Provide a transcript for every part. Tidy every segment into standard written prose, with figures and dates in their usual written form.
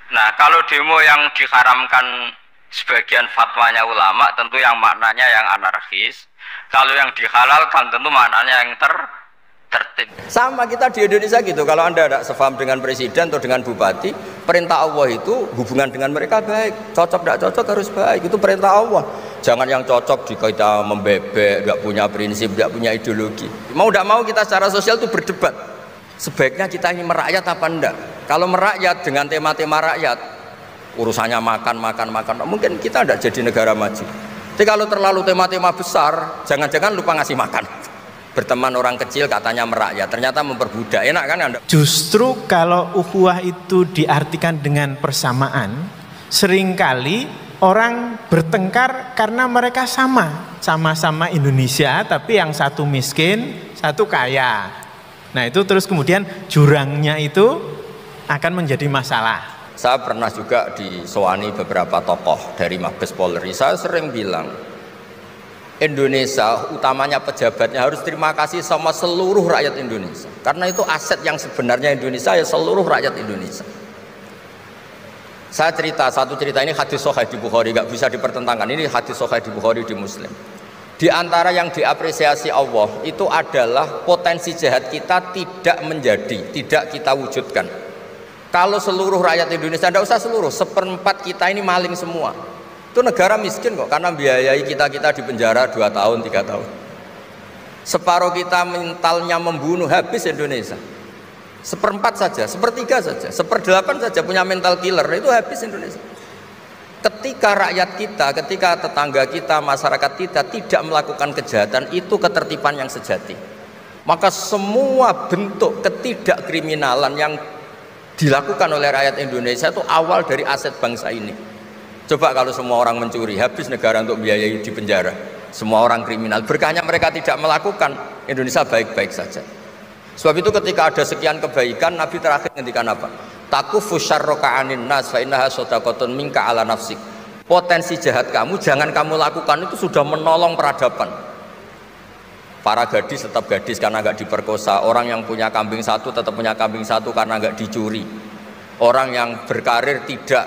Nah, kalau demo yang diharamkan sebagian fatwanya ulama tentu yang maknanya yang anarkis. Kalau yang dihalalkan tentu maknanya yang tertib. Sama kita di Indonesia gitu. Kalau Anda tidak sepaham dengan presiden atau dengan bupati, perintah Allah itu hubungan dengan mereka baik. Cocok tidak cocok harus baik. Itu perintah Allah. Jangan yang cocok di kita membebek, nggak punya prinsip, nggak punya ideologi. Mau tidak mau kita secara sosial itu berdebat. Sebaiknya kita ini merakyat apa enggak? Kalau merakyat dengan tema-tema rakyat, urusannya makan, mungkin kita tidak jadi negara maju. Tapi kalau terlalu tema-tema besar, jangan-jangan lupa ngasih makan. Berteman orang kecil katanya merakyat, ternyata memperbudak. Enak kan Anda? Justru kalau ukhuwah itu diartikan dengan persamaan, seringkali orang bertengkar karena mereka sama-sama Indonesia, tapi yang satu miskin, satu kaya. Nah itu terus kemudian jurangnya itu akan menjadi masalah. Saya pernah juga disowani beberapa tokoh dari Mabes Polri. Saya sering bilang, Indonesia utamanya pejabatnya harus terima kasih sama seluruh rakyat Indonesia. Karena itu aset yang sebenarnya Indonesia ya seluruh rakyat Indonesia. Saya satu cerita ini hadis sahih di Bukhari, nggak bisa dipertentangkan. Ini hadis sahih di Bukhari di Muslim. Di antara yang diapresiasi Allah itu adalah potensi jahat kita tidak kita wujudkan. Kalau seluruh rakyat Indonesia, tidak usah seluruh, 1/4 kita ini maling semua. Itu negara miskin kok, karena biayai kita di penjara 2 tahun, 3 tahun. Separuh kita mentalnya membunuh, habis Indonesia. 1/4 saja, 1/3 saja, 1/8 saja punya mental killer, itu habis Indonesia. Ketika rakyat kita, ketika tetangga kita, masyarakat kita tidak melakukan kejahatan, itu ketertiban yang sejati. Maka semua bentuk ketidakkriminalan yang dilakukan oleh rakyat Indonesia itu awal dari aset bangsa ini. Coba kalau semua orang mencuri, habis negara untuk biayai di penjara. Semua orang kriminal, berkahnya mereka tidak melakukan, Indonesia baik-baik saja. Sebab itu ketika ada sekian kebaikan, Nabi terakhir ngendikan apa? Takufu syarroka anin nas fa innaha shadaqatun minka ala nafsik. Potensi jahat kamu jangan kamu lakukan, itu sudah menolong peradaban. Para gadis tetap gadis karena nggak diperkosa. Orang yang punya kambing satu tetap punya kambing satu karena nggak dicuri. Orang yang berkarir tidak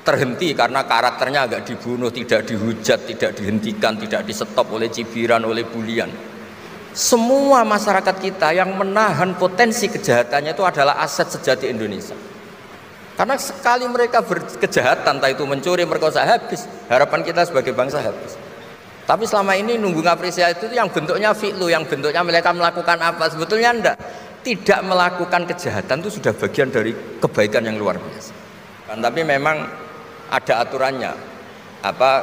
terhenti karena karakternya nggak dibunuh, tidak dihujat, tidak dihentikan, tidak disetop oleh cibiran, oleh bulian. Semua masyarakat kita yang menahan potensi kejahatannya itu adalah aset sejati Indonesia. Karena sekali mereka berkejahatan, entah itu mencuri, merkosa, habis. Harapan kita sebagai bangsa habis. Tapi selama ini nunggu ngapresiasi itu yang bentuknya fi'lu, yang bentuknya mereka melakukan apa, sebetulnya enggak. Tidak melakukan kejahatan itu sudah bagian dari kebaikan yang luar biasa. Tapi memang ada aturannya.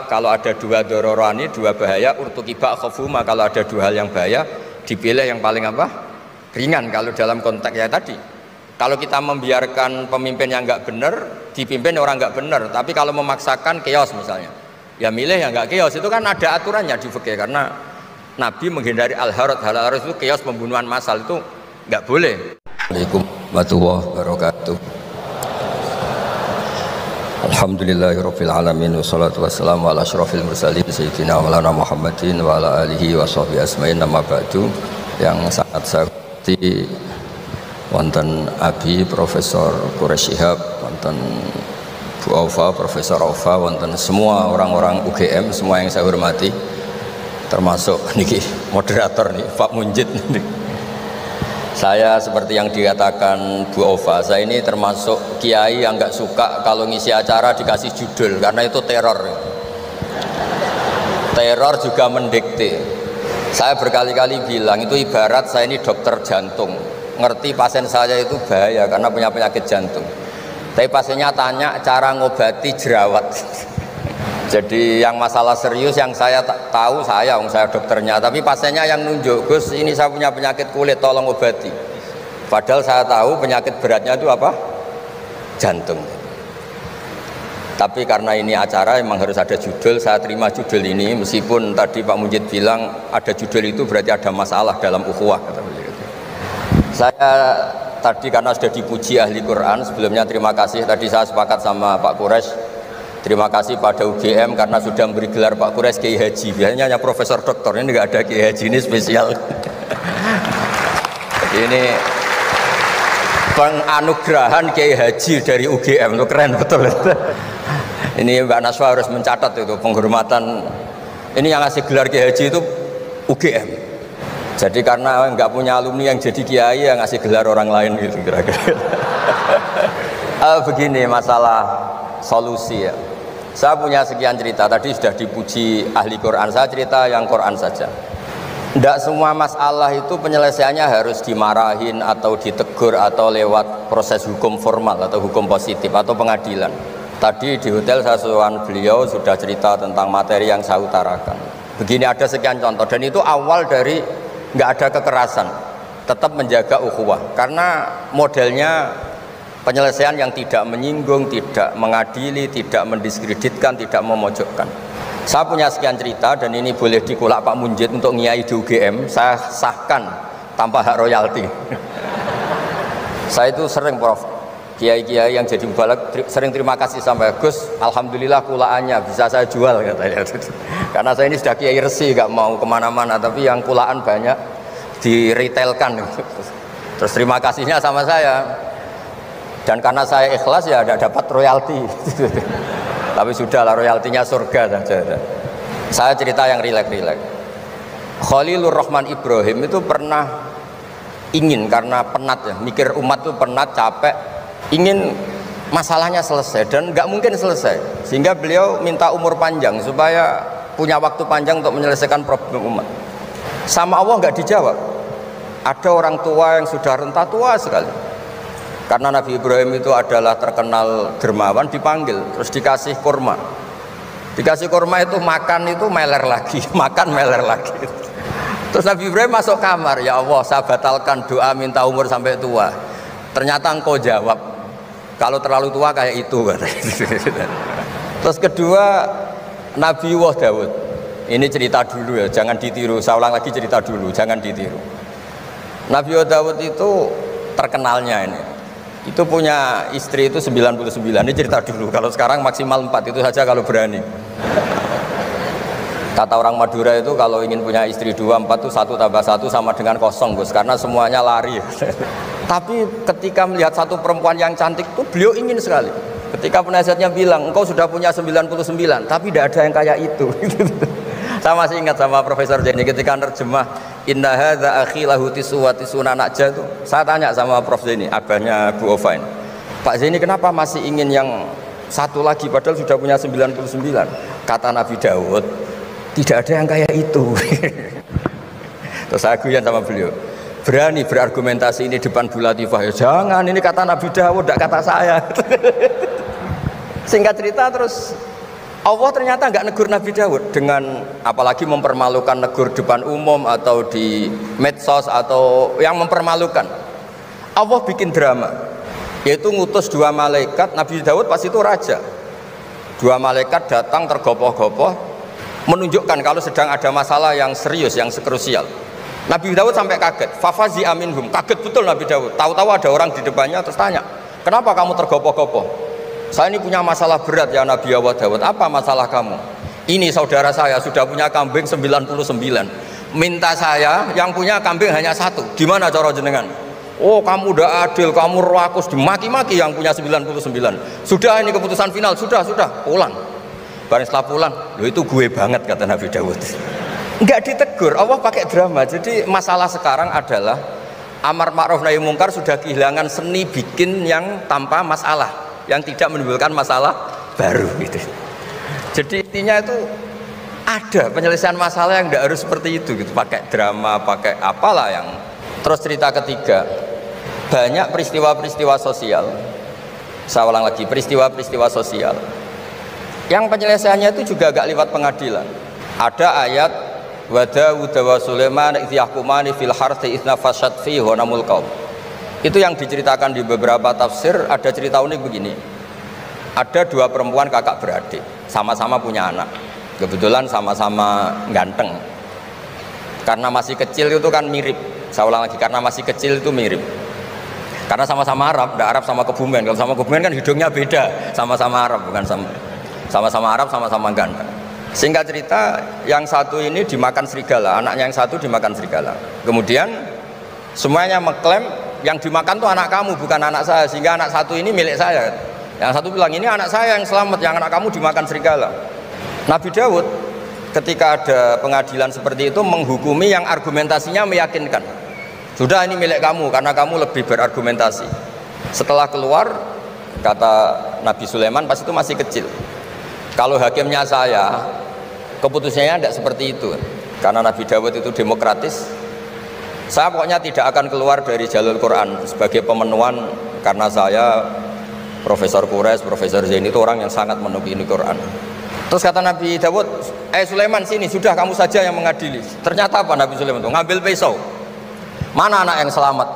Kalau ada 2 dororani, 2 bahaya, urtukiba khofuma, kalau ada 2 hal yang bahaya, dipilih yang paling ringan kalau dalam konteks ya tadi. Kalau kita membiarkan pemimpin yang enggak benar, dipimpin orang enggak benar, tapi kalau memaksakan chaos misalnya, ya milih yang enggak chaos, itu kan ada aturannya di fikih, karena Nabi menghindari al-harad itu chaos, pembunuhan massal, itu enggak boleh. Assalamualaikum warahmatullahi wabarakatuh. Alhamdulillahirabbil alamin wassalatu wassalamu ala asyrofil mursalin sayyidina maulana Muhammadin wa ala alihi wa sahbihi asmain. Nama ba'du, yang sangat saya hormati wonten Abi Profesor Quraish Shihab, wonten Bu Aufa, Profesor Aufa, wonten semua orang-orang UGM, semua yang saya hormati, termasuk niki moderator nih Pak Munjid. Saya seperti yang dikatakan Bu Aufa, saya ini termasuk kiai yang nggak suka kalau ngisi acara dikasih judul, karena itu teror. Teror juga mendikte. Saya berkali-kali bilang itu ibarat saya ini dokter jantung, ngerti pasien saya itu bahaya karena punya penyakit jantung, tapi pasiennya tanya cara ngobati jerawat. Jadi yang masalah serius yang saya tahu saya dokternya, tapi pasiennya yang nunjuk, Gus ini saya punya penyakit kulit, tolong obati. Padahal saya tahu penyakit beratnya itu apa? Jantung. Tapi karena ini acara memang harus ada judul, saya terima judul ini, meskipun tadi Pak Mujid bilang ada judul itu berarti ada masalah dalam ukhuwah. Saya tadi karena sudah dipuji ahli Quran, sebelumnya terima kasih. Tadi saya sepakat sama Pak Quraish, terima kasih pada UGM karena sudah memberi gelar Pak Quraish Kiai Haji. Biasanya hanya Profesor Doktor, ini nggak ada Kiai Haji, ini spesial. Jadi ini penganugerahan Kiai Haji dari UGM itu keren betul. Ini Mbak Naswa harus mencatat itu penghormatan. Ini yang ngasih gelar Kiai Haji itu UGM. Jadi karena nggak punya alumni yang jadi kiai yang ngasih gelar orang lain gitu kira-kira. Begini masalah solusi ya. Saya punya sekian cerita, tadi sudah dipuji ahli Quran, saya cerita yang Quran saja. Tidak semua masalah itu penyelesaiannya harus dimarahin atau ditegur atau lewat proses hukum formal atau hukum positif atau pengadilan. Tadi di hotel saya suruhan beliau sudah cerita tentang materi yang saya utarakan. Begini ada sekian contoh dan itu awal dari nggak ada kekerasan, tetap menjaga ukhuwah karena modelnya penyelesaian yang tidak menyinggung, tidak mengadili, tidak mendiskreditkan, tidak memojokkan. Saya punya sekian cerita dan ini boleh dikulak Pak Munjid untuk ngiai di UGM, saya sahkan tanpa hak royalti. Saya itu sering Prof, kiai-kiai yang jadi mubalak sering terima kasih sampai Gus, alhamdulillah kulaannya bisa saya jual katanya. Karena saya ini sudah kiai resi, gak mau kemana-mana, tapi yang kulaan banyak diretailkan. Terus terima kasihnya sama saya. Dan karena saya ikhlas ya tidak dapat royalti. Tapi sudahlah royaltinya surga saja. Saya cerita yang rileks-rileks. Khalilur Rahman Ibrahim itu pernah ingin karena penat ya, mikir umat itu penat, capek, ingin masalahnya selesai dan nggak mungkin selesai. Sehingga beliau minta umur panjang supaya punya waktu panjang untuk menyelesaikan problem umat. Sama Allah nggak dijawab. Ada orang tua yang sudah renta tua sekali. Karena Nabi Ibrahim itu adalah terkenal dermawan, dipanggil, terus dikasih kurma. Dikasih kurma itu makan itu meler lagi, makan meler lagi. Terus Nabi Ibrahim masuk kamar, ya Allah saya batalkan doa minta umur sampai tua. Ternyata engkau jawab, kalau terlalu tua kayak itu. Terus kedua, Nabi Daud. Ini cerita dulu ya, jangan ditiru. Saya ulang lagi cerita dulu, jangan ditiru. Nabi Daud itu terkenalnya ini. Itu punya istri itu 99. Ini cerita dulu. Kalau sekarang maksimal 4 itu saja kalau berani. Kata orang Madura itu kalau ingin punya istri 2, 4 itu 1 tambah 1 sama dengan kosong, Gus, karena semuanya lari. Tapi ketika melihat satu perempuan yang cantik itu beliau ingin sekali. Ketika penasihatnya bilang, engkau sudah punya 99, tapi tidak ada yang kayak itu. Saya masih ingat sama Profesor Jenny ketika nerjemah Inna hadza akhi lahu tisuna najah itu. Saya tanya sama Prof Jenny, abahnya Bu Ovain, Pak Jenny kenapa masih ingin yang satu lagi padahal sudah punya 99? Kata Nabi Daud, tidak ada yang kayak itu. Terus saya guyon sama beliau, berani berargumentasi ini depan Bu Latifah, ya jangan, ini kata Nabi Daud, tidak kata saya. Singkat cerita terus Allah ternyata nggak negur Nabi Daud dengan apalagi mempermalukan, negur depan umum atau di medsos atau yang mempermalukan. Allah bikin drama, yaitu ngutus 2 malaikat. Nabi Daud pas itu raja. 2 malaikat datang tergopoh-gopoh menunjukkan kalau sedang ada masalah yang serius, yang krusial. Nabi Daud sampai kaget, fafazi aminhum, kaget betul Nabi Daud. Tahu-tahu ada orang di depannya terus tanya, kenapa kamu tergopoh-gopoh? Saya ini punya masalah berat ya Nabi Daud. Apa masalah kamu? Ini saudara saya sudah punya kambing 99. Minta saya yang punya kambing hanya 1. Gimana cara jenengan? Oh kamu udah adil, kamu rakus, dimaki-maki yang punya 99. Sudah ini keputusan final, sudah pulang. Barang setelah pulang, loh itu gue banget kata Nabi Daud. Enggak ditegur, Allah pakai drama. Jadi masalah sekarang adalah amar ma'ruf nahi mungkar sudah kehilangan seni bikin yang tanpa masalah, yang tidak menimbulkan masalah baru gitu. Jadi intinya itu ada penyelesaian masalah yang tidak harus seperti itu gitu, pakai drama, pakai apalah yang. Terus cerita ketiga, banyak peristiwa-peristiwa sosial. Saya ulang lagi, peristiwa-peristiwa sosial yang penyelesaiannya itu juga agak lewat pengadilan. Ada ayat wa Daud wa Sulaiman idh yahkumani fil harthi idh nafashat fihi namul qaum. Itu yang diceritakan di beberapa tafsir. Ada cerita unik begini, ada 2 perempuan kakak beradik, sama-sama punya anak, kebetulan sama-sama ganteng. Karena masih kecil itu kan mirip. Saya ulang lagi, karena masih kecil itu mirip. Karena sama-sama Arab, tidak Arab sama Kebumen. Kalau sama Kebumen kan hidungnya beda, sama-sama Arab, bukan sama-sama Arab, sama-sama ganteng. Singkat cerita, yang satu ini dimakan serigala, anaknya yang satu dimakan serigala. Kemudian semuanya mengklaim yang dimakan tuh anak kamu bukan anak saya, sehingga anak satu ini milik saya. Yang satu bilang ini anak saya yang selamat, yang anak kamu dimakan serigala. Nabi Daud ketika ada pengadilan seperti itu menghukumi yang argumentasinya meyakinkan. Sudah ini milik kamu karena kamu lebih berargumentasi. Setelah keluar, kata Nabi Sulaiman pas itu masih kecil, kalau hakimnya saya, keputusannya tidak seperti itu. Karena Nabi Dawud itu demokratis, saya pokoknya tidak akan keluar dari jalur Quran sebagai pemenuhan, karena saya Profesor Quraisy, Profesor Zain itu orang yang sangat menukini Quran. Terus kata Nabi Dawud, Sulaiman sini, sudah kamu saja yang mengadili. Ternyata apa Nabi Sulaiman itu? Ngambil pisau. Mana anak yang selamat?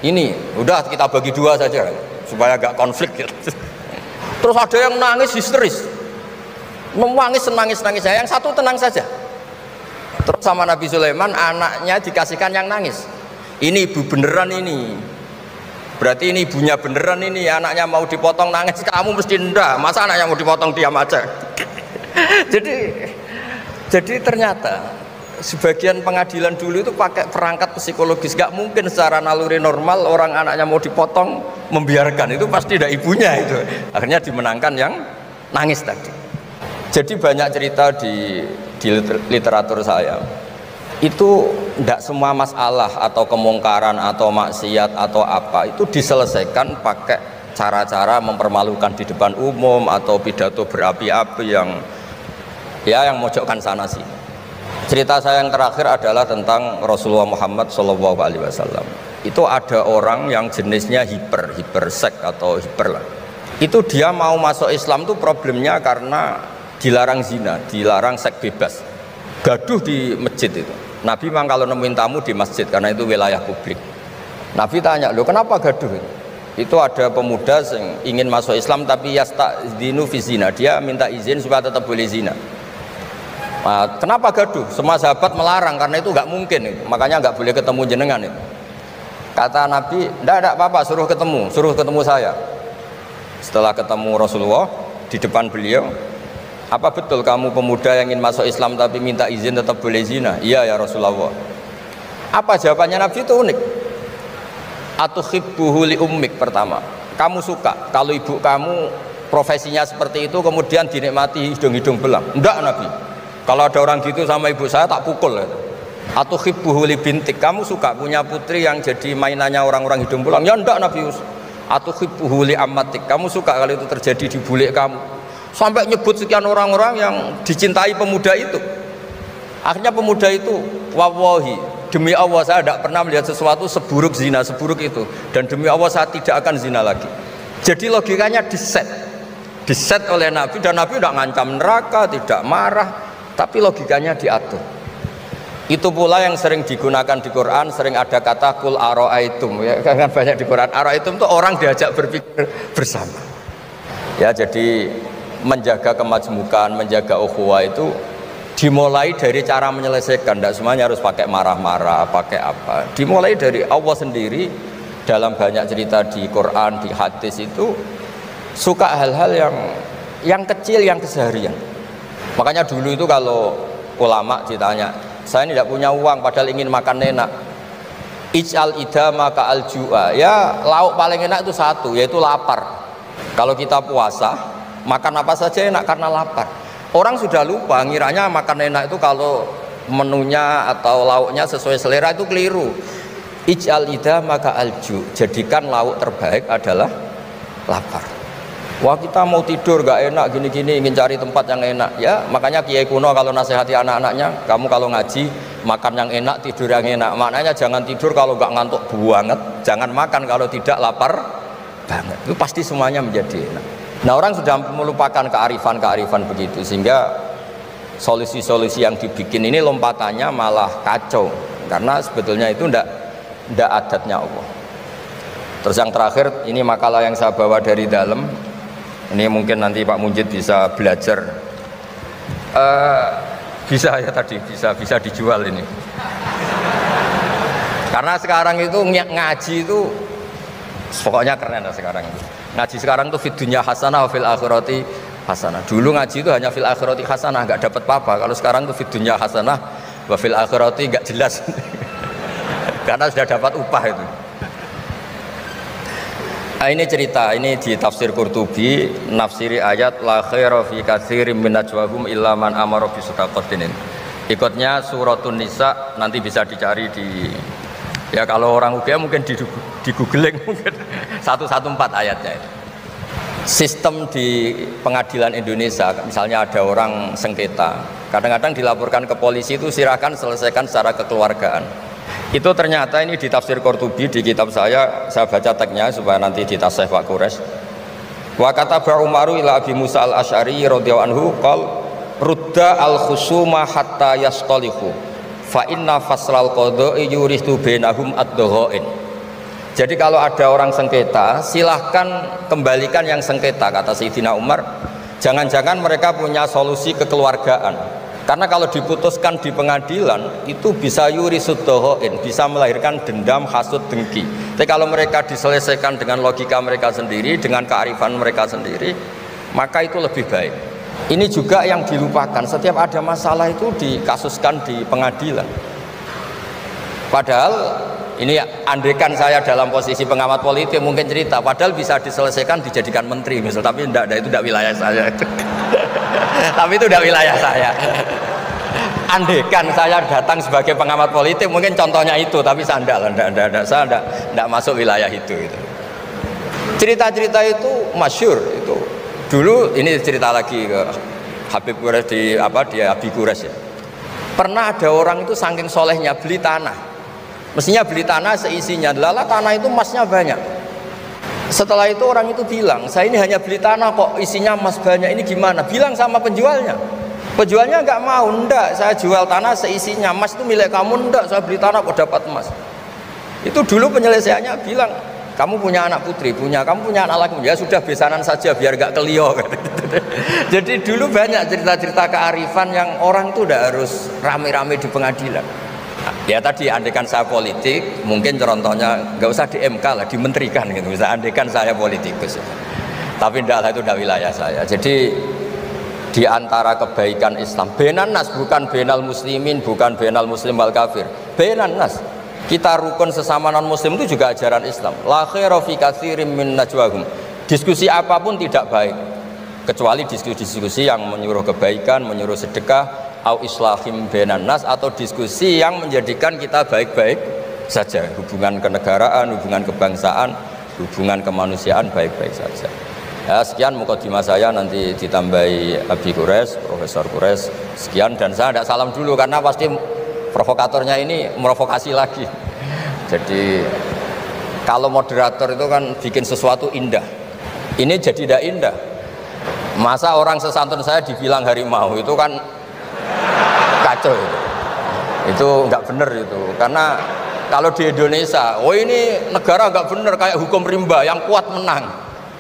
Ini, udah kita bagi dua saja supaya gak konflik gitu. Terus ada yang nangis histeris, nangis, yang satu tenang saja. Terus sama Nabi Sulaiman anaknya dikasihkan yang nangis. Ini ibu beneran ini, berarti ini ibunya beneran ini, anaknya mau dipotong nangis, kamu mesti ndak, masa anaknya mau dipotong diam aja. jadi ternyata sebagian pengadilan dulu itu pakai perangkat psikologis, gak mungkin secara naluri normal orang anaknya mau dipotong membiarkan, itu pasti tidak ibunya itu. Akhirnya dimenangkan yang nangis tadi. Jadi banyak cerita di literatur saya itu tidak semua masalah atau kemungkaran atau maksiat atau apa itu diselesaikan pakai cara-cara mempermalukan di depan umum atau pidato berapi-api yang mojokkan sana sini. Cerita saya yang terakhir adalah tentang Rasulullah Muhammad SAW. Itu ada orang yang jenisnya hipersek atau hiper lah. Itu dia mau masuk Islam tuh problemnya karena dilarang zina, dilarang seks bebas, gaduh di masjid itu. Nabi memang kalau nemuin tamu di masjid karena itu wilayah publik. Nabi tanya, loh kenapa gaduh? Itu ada pemuda yang ingin masuk Islam tapi yasta'dzinu fi zina, dia minta izin supaya tetap boleh zina. Nah, kenapa gaduh? Semua sahabat melarang karena itu nggak mungkin, makanya nggak boleh ketemu jenengan itu. Kata Nabi, tidak apa-apa, suruh ketemu saya. Setelah ketemu Rasulullah di depan beliau, apa betul kamu pemuda yang ingin masuk Islam tapi minta izin tetap boleh zina? Iya ya Rasulullah. Apa jawabannya Nabi itu unik. Atuhibbuhu li ummik, pertama, kamu suka kalau ibu kamu profesinya seperti itu kemudian dinikmati hidung-hidung belang? Enggak Nabi. Kalau ada orang gitu sama ibu saya tak pukul. Atuhibbuhu li bintik, kamu suka punya putri yang jadi mainannya orang-orang hidung belang? Ya enggak Nabi. Atuhibbuhu li ammatik, kamu suka kalau itu terjadi di bule kamu? Sampai nyebut sekian orang-orang yang dicintai pemuda itu. Akhirnya pemuda itu, wallahi, demi Allah saya tidak pernah melihat sesuatu seburuk zina, seburuk itu. Dan demi Allah saya tidak akan zina lagi. Jadi logikanya diset oleh Nabi, dan Nabi tidak ngancam neraka, tidak marah, tapi logikanya diatur. Itu pula yang sering digunakan di Quran, sering ada kata kul aro'aitum, ya kan banyak di Quran. Aro'aitum itu orang diajak berpikir bersama. Ya, jadi menjaga kemajmukan, menjaga ukhuwah itu dimulai dari cara menyelesaikan. Tidak semuanya harus pakai marah-marah, pakai apa. Dimulai dari Allah sendiri. Dalam banyak cerita di Quran, di hadis itu suka hal-hal yang kecil, yang keseharian. Makanya dulu itu kalau ulama ditanya, saya ini tidak punya uang padahal ingin makan enak, ij'al idama ka'al ju'a, ya lauk paling enak itu satu, yaitu lapar. Kalau kita puasa, makan apa saja enak karena lapar. Orang sudah lupa, ngiranya makan enak itu kalau menunya atau lauknya sesuai selera, itu keliru. Ij'al idama ka'al ju', jadikan lauk terbaik adalah lapar. Wah kita mau tidur gak enak gini-gini, ingin cari tempat yang enak. Ya makanya Kiai kuno kalau nasihati anak-anaknya, kamu kalau ngaji makan yang enak, tidur yang enak. Maknanya jangan tidur kalau gak ngantuk banget, jangan makan kalau tidak lapar banget. Itu pasti semuanya menjadi enak. Nah orang sudah melupakan kearifan-kearifan begitu, sehingga solusi-solusi yang dibikin ini lompatannya malah kacau, karena sebetulnya itu ndak adatnya Allah. Terus yang terakhir, ini makalah yang saya bawa dari dalam. Ini mungkin nanti Pak Munjid bisa belajar. Bisa ya tadi, bisa dijual ini. Karena sekarang itu ngaji itu pokoknya keren lah sekarang itu. Ngaji sekarang tuh fid dunya hasanah wa fil akhirati hasanah. Dulu ngaji itu hanya fil akhirati hasanah, enggak dapat apa-apa. Kalau sekarang tuh fid dunya hasanah wa fil akhirati enggak jelas. Karena sudah dapat upah itu. Ini cerita, ini di tafsir Qurtubi, nafsiri ayat la khaira fi katsirin min najwahum illa man amara bi shadaqatin. Ikutnya suratun Nisa, nanti bisa dicari di, ya kalau orang UGM mungkin di googling mungkin 114 ayatnya itu. Sistem di pengadilan Indonesia, misalnya ada orang sengketa, kadang-kadang dilaporkan ke polisi itu silakan selesaikan secara kekeluargaan. Itu ternyata ini di tafsir Qurtubi di kitab saya baca teksnya supaya nanti ditasih Pak Quraisy. Wa kataba Umaru ila Abi Musa al-Asy'ari radhiyallahu anhu qol rudda al-khusuma hatta yastalihu fa inna faslal qada'i yuristu bainahum ad-dhaghain. Jadi kalau ada orang sengketa, silahkan kembalikan yang sengketa, kata Sayyidina Umar. Jangan-jangan mereka punya solusi kekeluargaan. Karena kalau diputuskan di pengadilan itu bisa yurisud dhaghain, bisa melahirkan dendam, hasud, dengki. Tapi kalau mereka diselesaikan dengan logika mereka sendiri, dengan kearifan mereka sendiri, maka itu lebih baik. Ini juga yang dilupakan, setiap ada masalah itu dikasuskan di pengadilan. Padahal ini andaikan saya dalam posisi pengamat politik mungkin cerita, padahal bisa diselesaikan dijadikan menteri misal, tapi itu tidak wilayah saya. Tapi itu tidak wilayah saya. Andaikan saya datang sebagai pengamat politik mungkin contohnya itu, tapi saya tidak masuk wilayah itu. Cerita-cerita itu masyhur itu. Dulu ini cerita lagi ke Habib Quraisy di Abi Quraisy ya. Pernah ada orang itu saking solehnya beli tanah. Mestinya beli tanah seisinya, lala tanah itu emasnya banyak. Setelah itu orang itu bilang, saya ini hanya beli tanah kok isinya emas banyak, ini gimana? Bilang sama penjualnya. Penjualnya nggak mau, enggak, saya jual tanah seisinya, emas itu milik kamu, enggak, saya beli tanah kok dapat emas. Itu dulu penyelesaiannya bilang, kamu punya anak putri, kamu punya anak laki, ya sudah besanan saja biar nggak kelio. Jadi dulu banyak cerita-cerita kearifan yang orang tuh udah harus rame-rame di pengadilan. Ya tadi andaikan saya politik, mungkin contohnya nggak usah di MK lah, dimenterikan gitu. Bisa andaikan saya politikus, tapi tidak, itu tidak wilayah saya. Jadi di antara kebaikan Islam, benan nas, bukan benal muslimin, bukan benal muslim wal kafir, benan nas. Kita rukun sesama non muslim itu juga ajaran Islam. La khaira fi katsirin min najwahum. Diskusi apapun tidak baik kecuali diskusi-diskusi yang menyuruh kebaikan, menyuruh sedekah, au islahim bainan nas, atau diskusi yang menjadikan kita baik-baik saja, hubungan kenegaraan, hubungan kebangsaan, hubungan kemanusiaan baik-baik saja. Ya, sekian mukadimah saya, nanti ditambahi Abi Quraisy, Profesor Quraisy. Sekian, dan saya tidak salam dulu karena pasti provokatornya ini merovokasi lagi. Jadi kalau moderator itu kan bikin sesuatu indah, ini jadi tidak indah. Masa orang sesantun saya dibilang harimau, itu kan kacau itu nggak bener itu. Karena kalau di Indonesia, oh ini negara nggak bener, kayak hukum rimba, yang kuat menang,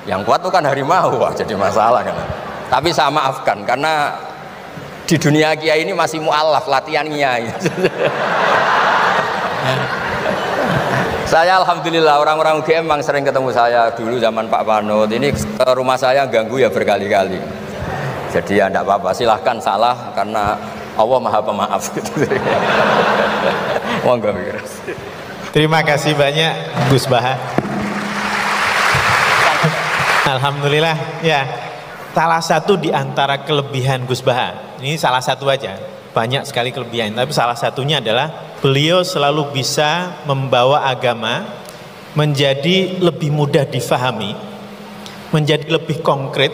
yang kuat itu kan harimau, wah jadi masalah kan. Tapi saya maafkan karena di dunia kiai ini masih mu'alaf latihannya. Saya alhamdulillah orang-orang UGM memang sering ketemu saya dulu zaman Pak Panut. Ini ke rumah saya ganggu ya berkali-kali. Jadi ya tidak apa-apa, silahkan salah karena Allah Maha Pemaaf gitu. Monggo. Terima kasih banyak Gus Baha. Alhamdulillah ya. Salah satu di antara kelebihan Gus Baha, ini salah satu aja, banyak sekali kelebihan, tapi salah satunya adalah beliau selalu bisa membawa agama menjadi lebih mudah difahami, menjadi lebih konkret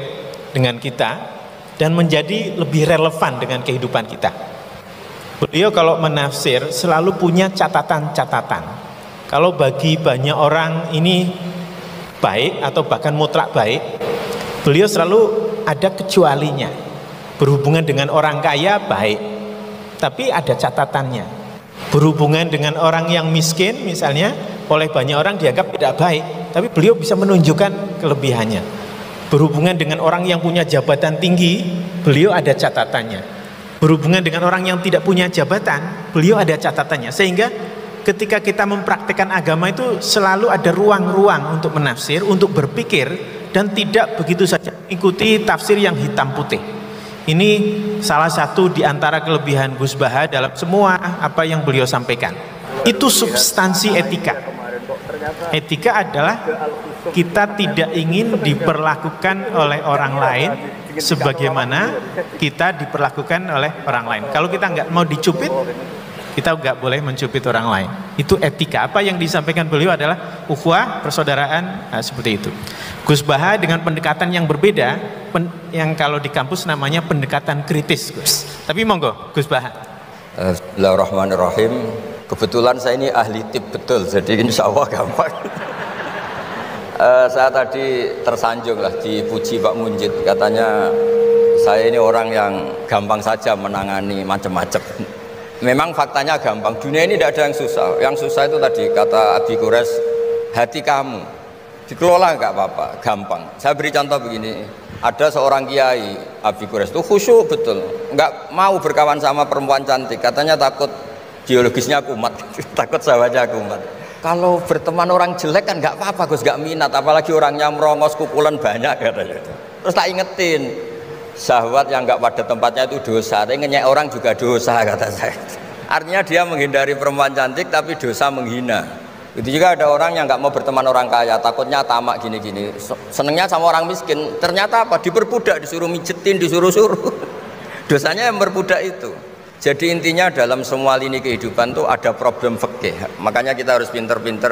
dengan kita, dan menjadi lebih relevan dengan kehidupan kita. Beliau kalau menafsir selalu punya catatan-catatan. Kalau bagi banyak orang ini baik atau bahkan mutlak baik, beliau selalu ada kecualinya. Berhubungan dengan orang kaya baik, tapi ada catatannya. Berhubungan dengan orang yang miskin misalnya, oleh banyak orang dianggap tidak baik, tapi beliau bisa menunjukkan kelebihannya. Berhubungan dengan orang yang punya jabatan tinggi, beliau ada catatannya. Berhubungan dengan orang yang tidak punya jabatan, beliau ada catatannya. Sehingga ketika kita mempraktikkan agama itu selalu ada ruang-ruang untuk menafsir, untuk berpikir, dan tidak begitu saja ikuti tafsir yang hitam putih. Ini salah satu di antara kelebihan Gus Baha dalam semua apa yang beliau sampaikan. Itu substansi etika. Etika adalah kita tidak ingin diperlakukan oleh orang lain sebagaimana kita diperlakukan oleh orang lain. Kalau kita nggak mau dicubit, kita nggak boleh mencubit orang lain. Itu etika. Apa yang disampaikan beliau adalah ukhuwah, persaudaraan, seperti itu. Gus Baha dengan pendekatan yang berbeda, yang kalau di kampus namanya pendekatan kritis, Gus. Tapi monggo, Gus Baha. Bismillahirrahmanirrahim. Kebetulan saya ini ahli tip betul, jadi insya Allah gampang. Saya tadi tersanjung lah dipuji Pak Munjid, katanya saya ini orang yang gampang saja menangani macam-macam. Memang faktanya gampang, dunia ini tidak ada yang susah. Yang susah itu tadi kata Abi Quraisy, hati kamu dikelola nggak apa-apa, gampang. Saya beri contoh begini, ada seorang kiai Abi Quraisy itu khusyuk betul, nggak mau berkawan sama perempuan cantik, katanya takut biologisnya kumat, takut sahabatnya kumat. Kalau berteman orang jelek kan nggak apa-apa, Gus, nggak minat, apalagi orangnya merongos, kukulan banyak katanya. Terus tak ingetin, syahwat yang nggak pada tempatnya itu dosa, tapi ngenyek orang juga dosa, kata saya. Artinya dia menghindari perempuan cantik tapi dosa menghina. Itu juga ada orang yang nggak mau berteman orang kaya, takutnya tamak gini-gini, senengnya sama orang miskin, ternyata apa? Diperbudak, disuruh mijetin, disuruh-suruh. Dosanya yang berbudak itu. Jadi intinya dalam semua lini kehidupan tuh ada problem fikih. Makanya kita harus pinter-pinter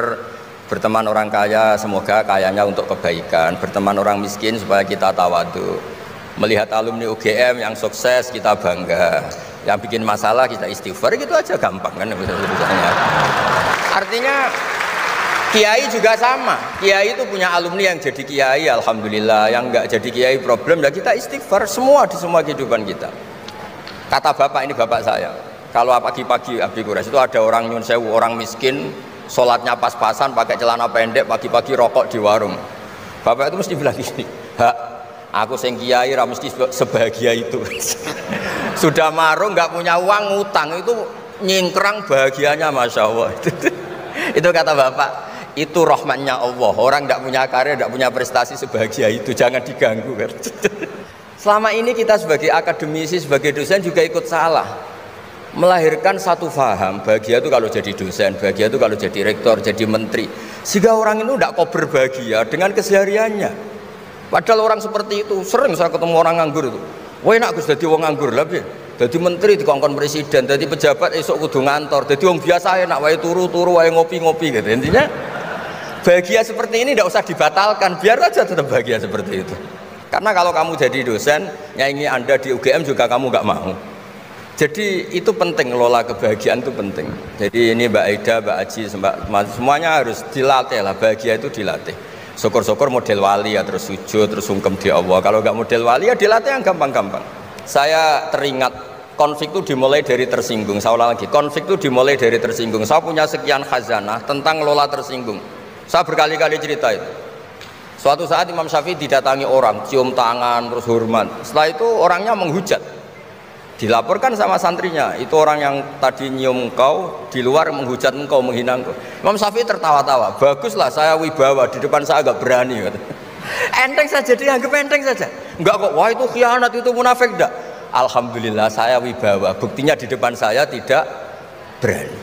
berteman orang kaya, semoga kayanya untuk kebaikan. Berteman orang miskin supaya kita tawadu. Melihat alumni UGM yang sukses kita bangga. Yang bikin masalah kita istighfar, gitu aja gampang kan misalnya. Artinya kiai juga sama. Kiai itu punya alumni yang jadi kiai, alhamdulillah. Yang enggak jadi kiai problem, ya kita istighfar semua di semua kehidupan kita. Kata bapak, ini bapak saya, kalau pagi-pagi Abi Quraisy itu ada orang nyun sewu, orang miskin, sholatnya pas-pasan, pakai celana pendek, pagi-pagi rokok di warung. Bapak itu mesti bilang gini, hak, aku sing kiai ra mesti sebahagia itu. Sudah marung, nggak punya uang, ngutang, itu nyingkrang bahagianya, Masya Allah. Itu kata bapak, itu rahmatnya Allah. Orang nggak punya karya, nggak punya prestasi sebahagia itu, jangan diganggu. Selama ini kita sebagai akademisi, sebagai dosen juga ikut salah, melahirkan satu faham, bahagia itu kalau jadi dosen, bahagia itu kalau jadi rektor, jadi menteri, sehingga orang itu tidak kober bahagia dengan kesehariannya. Padahal orang seperti itu, sering saya ketemu orang nganggur itu, wah enak Gus jadi orang nganggur, lebih jadi menteri dikongkon presiden, jadi pejabat esok kudu ngantor, jadi orang biasa enak, wae turu-turu, wae ngopi-ngopi gitu. Intinya bahagia seperti ini tidak usah dibatalkan, biar aja tetap bahagia seperti itu. Karena kalau kamu jadi dosen, nyanyi Anda di UGM juga kamu nggak mau. Jadi itu penting, ngelola kebahagiaan itu penting. Jadi ini Mbak Aida, Mbak Aji, semuanya harus dilatih lah, bahagia itu dilatih. Syukur-syukur model wali ya, terus sujud, terus sungkem di Allah. Kalau nggak model wali ya dilatih yang gampang-gampang. Saya teringat konflik itu dimulai dari tersinggung. Saya ulang lagi, konflik itu dimulai dari tersinggung. Saya punya sekian khazanah tentang ngelola tersinggung. Saya berkali-kali cerita itu. Suatu saat Imam Syafi'i didatangi orang, cium tangan, terus hormat. Setelah itu orangnya menghujat. Dilaporkan sama santrinya, itu orang yang tadi nyium engkau, di luar menghujat engkau, menghina engkau. Imam Syafi'i tertawa-tawa, baguslah saya wibawa, di depan saya agak berani. Enteng saja, dianggap enteng saja. Enggak kok, wah itu khianat, itu munafik, enggak. Alhamdulillah saya wibawa, buktinya di depan saya tidak berani.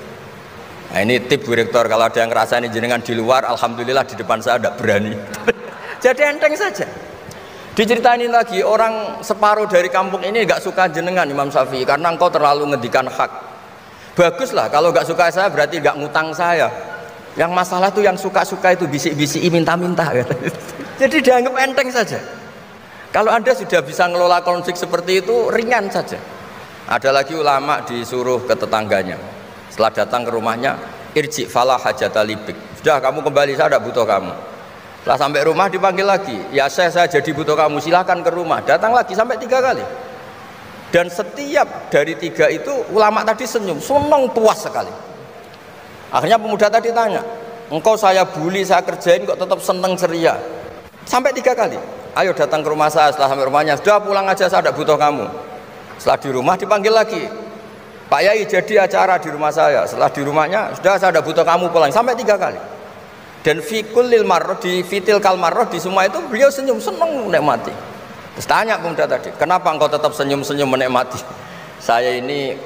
Nah ini tip Bu Rektor, kalau ada yang ngerasain jenengan di luar, alhamdulillah di depan saya tidak berani. Jadi enteng saja. Diceritain lagi, orang separuh dari kampung ini nggak suka jenengan Imam Syafi'i karena engkau terlalu ngedikan hak. Baguslah, kalau nggak suka saya berarti nggak ngutang saya. Yang masalah tuh yang suka-suka itu bisik-bisik minta-minta. Jadi dianggap enteng saja. Kalau Anda sudah bisa ngelola konflik seperti itu, ringan saja. Ada lagi ulama disuruh ke tetangganya. Setelah datang ke rumahnya, irji falah hajata libik. Sudah kamu kembali, saya tidak butuh kamu. Setelah sampai rumah dipanggil lagi, ya saya jadi butuh kamu, silahkan ke rumah. Datang lagi sampai 3 kali. Dan setiap dari 3 itu ulama tadi senyum, senang, puas sekali. Akhirnya pemuda tadi tanya, engkau saya bully, saya kerjain kok tetap senang ceria. Sampai 3 kali. Ayo datang ke rumah saya. Setelah sampai rumahnya, sudah pulang aja, saya tidak butuh kamu. Setelah di rumah dipanggil lagi, Pak Yai jadi acara di rumah saya. Setelah di rumahnya, sudah saya tidak butuh kamu, pulang. Sampai 3 kali. Dan fikul lil marroh, di fitil kal marroh, di semua itu beliau senyum, senang menikmati. Terus tanya pemuda tadi, kenapa engkau tetap senyum-senyum menikmati? Saya ini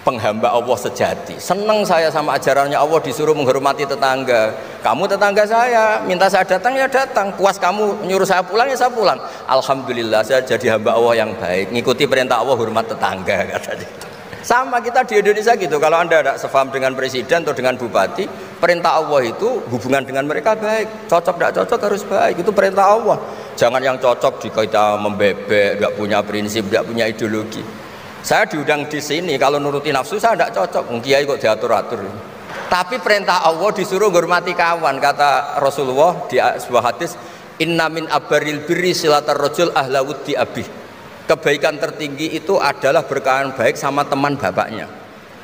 penghamba Allah sejati. Senang saya sama ajarannya Allah, disuruh menghormati tetangga. Kamu tetangga saya, minta saya datang ya datang. Puas kamu nyuruh saya pulang ya saya pulang. Alhamdulillah saya jadi hamba Allah yang baik. Ngikuti perintah Allah, hormat tetangga katanya. Sama kita di Indonesia gitu. Kalau Anda tidak sefaham dengan presiden atau dengan bupati, perintah Allah itu hubungan dengan mereka baik. Cocok tidak cocok harus baik. Itu perintah Allah. Jangan yang cocok kita membebek, tidak punya prinsip, tidak punya ideologi. Saya diundang di sini, kalau nuruti nafsu saya tidak cocok. Kiai kok diatur-atur. Tapi perintah Allah disuruh hormati kawan. Kata Rasulullah di sebuah hadis, inna min abaril birri silatar rajul ahla wuddi abih. Kebaikan tertinggi itu adalah berkawan baik sama teman bapaknya.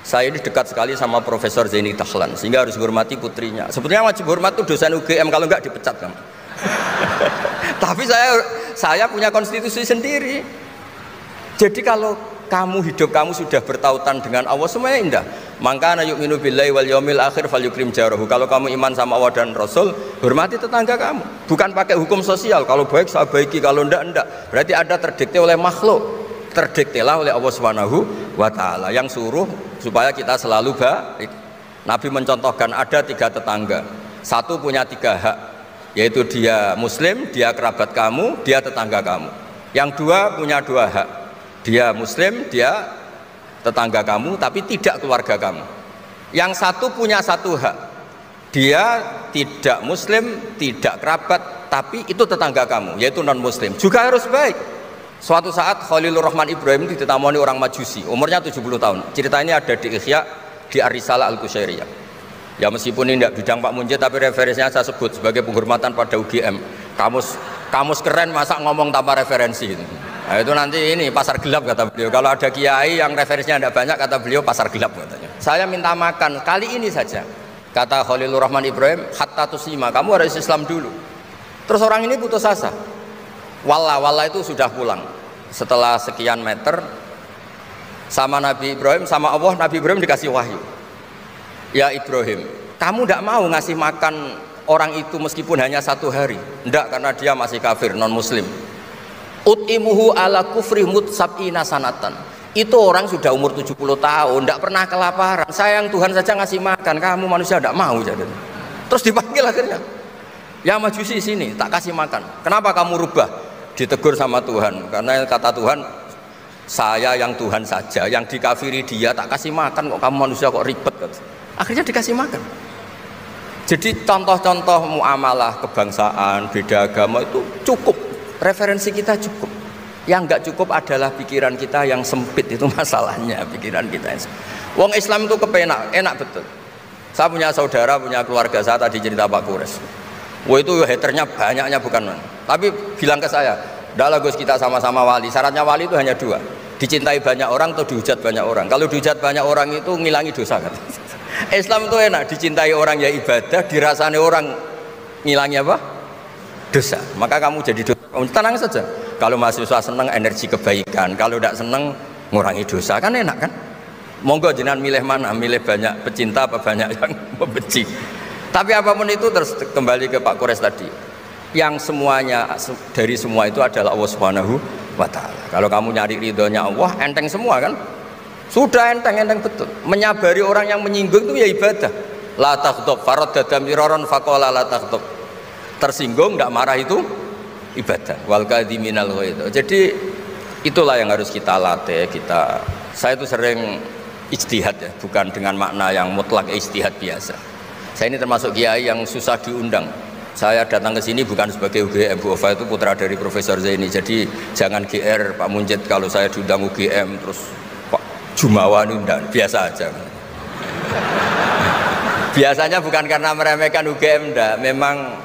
Saya ini dekat sekali sama Profesor Zaini Dahlan, sehingga harus hormati putrinya. Sebetulnya wajib hormat itu dosen UGM, kalau enggak dipecat kan. Tapi saya punya konstitusi sendiri. Jadi kalau kamu hidup kamu sudah bertautan dengan Allah, semuanya indah. Maka na yu'minu billahi wal yaumil akhir falyukrim jarahu. Kalau kamu iman sama Allah dan Rasul, hormati tetangga kamu. Bukan pakai hukum sosial. Kalau baik saya baiki, kalau enggak. Berarti ada terdikte oleh makhluk. Terdiktelah oleh Allah Subhanahu wa taala yang suruh supaya kita selalu baik. Nabi mencontohkan ada 3 tetangga. Satu punya 3 hak, yaitu dia muslim, dia kerabat kamu, dia tetangga kamu. Yang 2 punya 2 hak. Dia muslim, dia tetangga kamu, tapi tidak keluarga kamu. Yang satu punya 1 hak. Dia tidak muslim, tidak kerabat, tapi itu tetangga kamu, yaitu non muslim. Juga harus baik. Suatu saat Khalilur Rahman Ibrahim ditemani orang Majusi, umurnya 70 tahun. Cerita ini ada di Ihya, di Ar-Risalah Al-Qusyairiyah. Ya meskipun ini tidak bidang Pak Munjid, tapi referensinya saya sebut sebagai penghormatan pada UGM. Kamus keren, masa ngomong tanpa referensi. Nah, itu nanti ini pasar gelap kata beliau. Kalau ada kiai yang referensinya tidak banyak, kata beliau pasar gelap katanya. Saya minta makan kali ini saja. Kata Khalilur Rahman Ibrahim, hatta tuslima, kamu harus Islam dulu. Terus orang ini putus asa. Wallah itu sudah pulang. Setelah sekian meter sama Nabi Ibrahim, sama Allah, Nabi Ibrahim dikasih wahyu. Ya Ibrahim, kamu tidak mau ngasih makan orang itu meskipun hanya 1 hari? Tidak, karena dia masih kafir, non muslim. Ut'imuhu ala kufri mutsab'ina sanatan. Itu orang sudah umur 70 tahun, tidak pernah kelaparan. Sayang Tuhan saja ngasih makan, kamu manusia tidak mau. Terus dipanggil akhirnya. Ya Majusi sini, tak kasih makan. Kenapa kamu rubah? Ditegur sama Tuhan. Karena kata Tuhan, saya yang Tuhan saja, yang dikafiri dia tak kasih makan, kok kamu manusia kok ribet. Akhirnya dikasih makan. Jadi contoh-contoh muamalah kebangsaan, beda agama itu cukup. Referensi kita cukup. Yang enggak cukup adalah pikiran kita yang sempit, itu masalahnya, pikiran kita yang sempit. Wong Islam itu kepenak, enak betul. Saya punya saudara, punya keluarga, saya tadi cerita Pak Kures. Wah itu haternya banyaknya bukan. Tapi bilang ke saya, "Dahlah Gus, kita sama-sama wali. Syaratnya wali itu hanya 2. Dicintai banyak orang atau dihujat banyak orang. Kalau dihujat banyak orang itu ngilangi dosa kan." Islam itu enak, dicintai orang ya ibadah, dirasani orang ngilangi apa? Dosa. Maka kamu jadi dosa. Tenang saja. Kalau mahasiswa senang energi kebaikan, kalau tidak senang ngurangi dosa, kan enak kan? Monggo jenengan milih mana? Milih banyak pecinta apa banyak yang membenci? Tapi apapun itu, terus kembali ke Pak Kures tadi. Yang semuanya dari semua itu adalah Allah Subhanahu wa taala. Kalau kamu nyari ridhonya Allah, enteng semua kan? Sudah enteng betul. Menyabari orang yang menyinggung itu ya ibadah. La taghdab faradda miraran faqala la taghdab. Tersinggung enggak marah itu ibadah. Wal kadhiminal ghaidh. Jadi itulah yang harus kita latih, saya itu sering ijtihad ya, bukan dengan makna yang mutlak ijtihad biasa. Saya ini termasuk kiai yang susah diundang. Saya datang ke sini bukan sebagai UGM. Bu Ofa itu putra dari Profesor Zaini. Jadi jangan GR Pak Munjid kalau saya diundang UGM terus Pak Jumawa ini enggak, biasa aja. Biasanya bukan karena meremehkan UGM, enggak.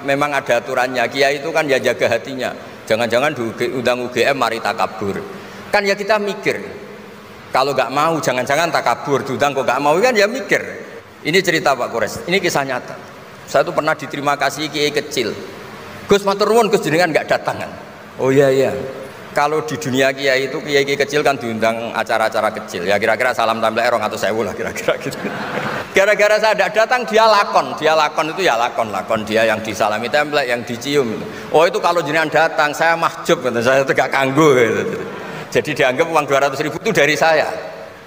Memang ada aturannya. Kiai itu kan ya jaga hatinya. Jangan-jangan diundang UGM mari takabur. Kan ya kita mikir. Kalau nggak mau jangan-jangan takabur, diundang kok nggak mau kan ya mikir. Ini cerita Pak Kores, ini kisah nyata. Saya tuh pernah diterima kasih kiai kecil. Gus matur nuwun, Gus jenengan nggak datang kan? Oh iya. Kalau di dunia kiai itu kiai kecil kan diundang acara-acara kecil. Ya kira-kira salam templek 200.000 lah kira-kira gitu. Gara-gara saya tidak datang dia lakon itu ya lakon dia yang disalami templek, yang dicium. Oh itu kalau jenengan datang saya mahjub, saya itu gak kanggo gitu. Jadi dianggap uang 200.000 itu dari saya.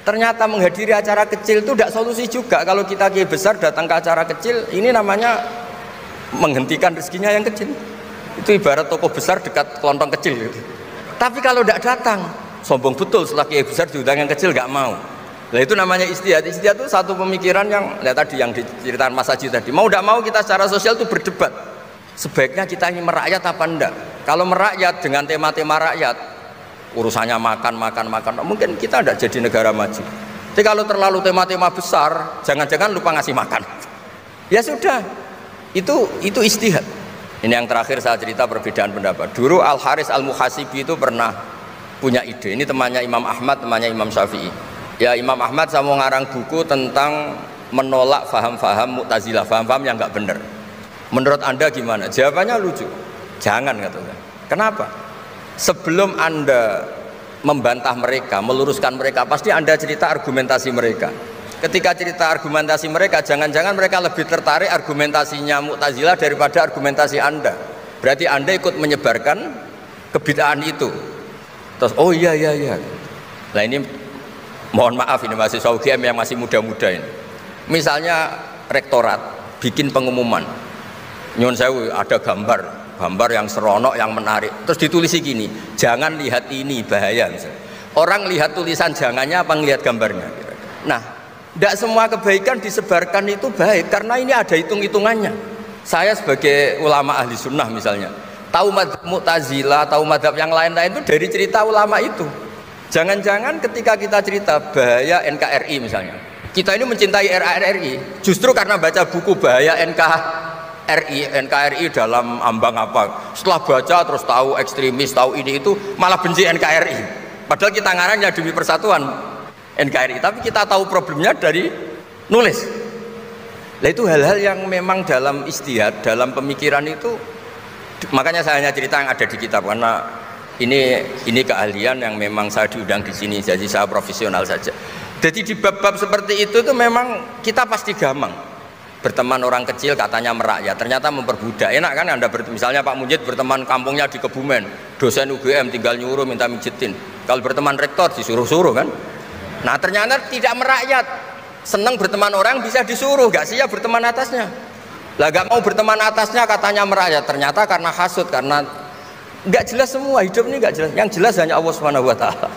Ternyata menghadiri acara kecil itu tidak solusi juga. Kalau kita kiai besar datang ke acara kecil, ini namanya menghentikan rezekinya yang kecil. Itu ibarat toko besar dekat kelontong kecil gitu. Tapi kalau tidak datang, sombong betul setelah kiai besar diundang yang kecil nggak mau. Nah itu namanya istihad. Istihad itu satu pemikiran yang tadi yang diceritakan Mas Haji tadi. Mau tidak mau kita secara sosial itu berdebat. Sebaiknya kita ini merakyat apa enggak? Kalau merakyat dengan tema-tema rakyat, urusannya makan, mungkin kita tidak jadi negara maju. Tapi kalau terlalu tema-tema besar, jangan-jangan lupa ngasih makan. Ya sudah, itu istihad. Ini yang terakhir saya cerita perbedaan pendapat. Dulu Al-Haris Al-Muhasibi itu pernah punya ide. Ini temannya Imam Ahmad, temannya Imam Syafi'i. Ya Imam Ahmad saya mau ngarang buku tentang menolak faham-faham Mu'tazilah, faham-faham yang nggak benar. Menurut Anda gimana? Jawabannya lucu. Jangan katanya. Kenapa? Sebelum Anda membantah mereka, meluruskan mereka, pasti Anda cerita argumentasi mereka. Ketika cerita argumentasi mereka, jangan-jangan mereka lebih tertarik argumentasinya Mu'tazilah daripada argumentasi Anda. Berarti Anda ikut menyebarkan kebid'ahan itu. Terus, oh iya. Nah ini mohon maaf, ini mahasiswa UGM yang masih muda-muda ini. Misalnya rektorat bikin pengumuman, nyun sewu ada gambar yang seronok, yang menarik, terus ditulisi gini, jangan lihat ini, bahaya misalnya. Orang lihat tulisan jangannya apa ngelihat gambarnya? Nah, tidak semua kebaikan disebarkan itu baik, karena ini ada hitung-hitungannya. Saya sebagai ulama ahli sunnah misalnya, tahu madzhab Mu'tazilah, tahu madzhab yang lain-lain itu dari cerita ulama itu. Jangan-jangan ketika kita cerita bahaya NKRI misalnya, kita ini mencintai NKRI justru karena baca buku bahaya NKRI dalam ambang apa. Setelah baca terus tahu ekstremis, tahu ini itu, malah benci NKRI. Padahal kita ngarangnya demi persatuan NKRI, tapi kita tahu problemnya dari nulis. Nah itu hal-hal yang memang dalam istihad, dalam pemikiran itu, makanya saya hanya cerita yang ada di kitab, karena ini keahlian yang memang saya diundang di sini, jadi saya profesional saja. Jadi di bab-bab seperti itu tuh memang kita pasti gampang berteman orang kecil, katanya merakyat, ternyata memperbudak. Enak kan Anda misalnya Pak Munjid berteman kampungnya di Kebumen, dosen UGM tinggal nyuruh minta mijitin. Kalau berteman rektor disuruh-suruh kan. Nah ternyata tidak merakyat, senang berteman orang bisa disuruh, gak siap berteman atasnya. Lah gak mau berteman atasnya katanya merakyat, ternyata karena hasud, karena nggak jelas semua, hidup ini nggak jelas. Yang jelas hanya Allah Subhanahu wa taala.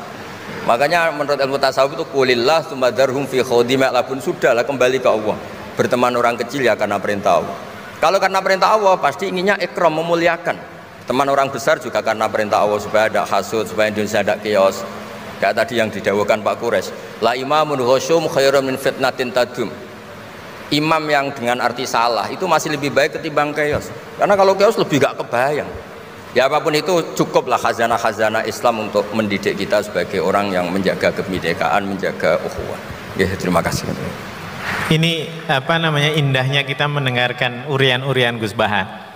Makanya menurut ilmu tasawuf itu qulillah tumadharhum fi khawdim labun, sudahlah kembali ke Allah. Berteman orang kecil ya karena perintah Allah. Kalau karena perintah Allah pasti inginnya ikram, memuliakan. Teman orang besar juga karena perintah Allah, supaya ada hasud, supaya Indonesia ada chaos. Kayak tadi yang didawuhkan Pak Quraisy, la imamun khusyum khairum min fitnatin tadum. Imam yang dengan arti salah itu masih lebih baik ketimbang chaos. Karena kalau chaos lebih gak kebayang. Ya apapun itu cukuplah khazanah-khazanah Islam untuk mendidik kita sebagai orang yang menjaga kebinekaan, menjaga ukhuwah. Ya, terima kasih. Ini indahnya kita mendengarkan urian-urian Gus Baha.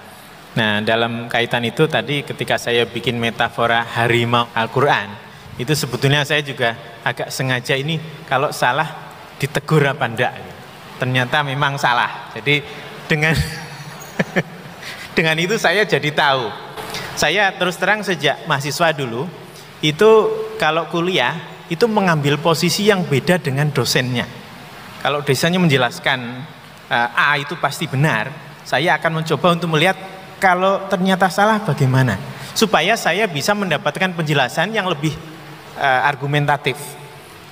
Nah, dalam kaitan itu tadi ketika saya bikin metafora harimau Al-Qur'an, itu sebetulnya saya juga agak sengaja ini kalau salah ditegur apa enggak. Ternyata memang salah. Jadi dengan dengan itu saya jadi tahu. Saya terus terang sejak mahasiswa dulu, itu kalau kuliah, itu mengambil posisi yang beda dengan dosennya. Kalau dosennya menjelaskan A itu pasti benar, saya akan mencoba untuk melihat kalau ternyata salah bagaimana. Supaya saya bisa mendapatkan penjelasan yang lebih argumentatif.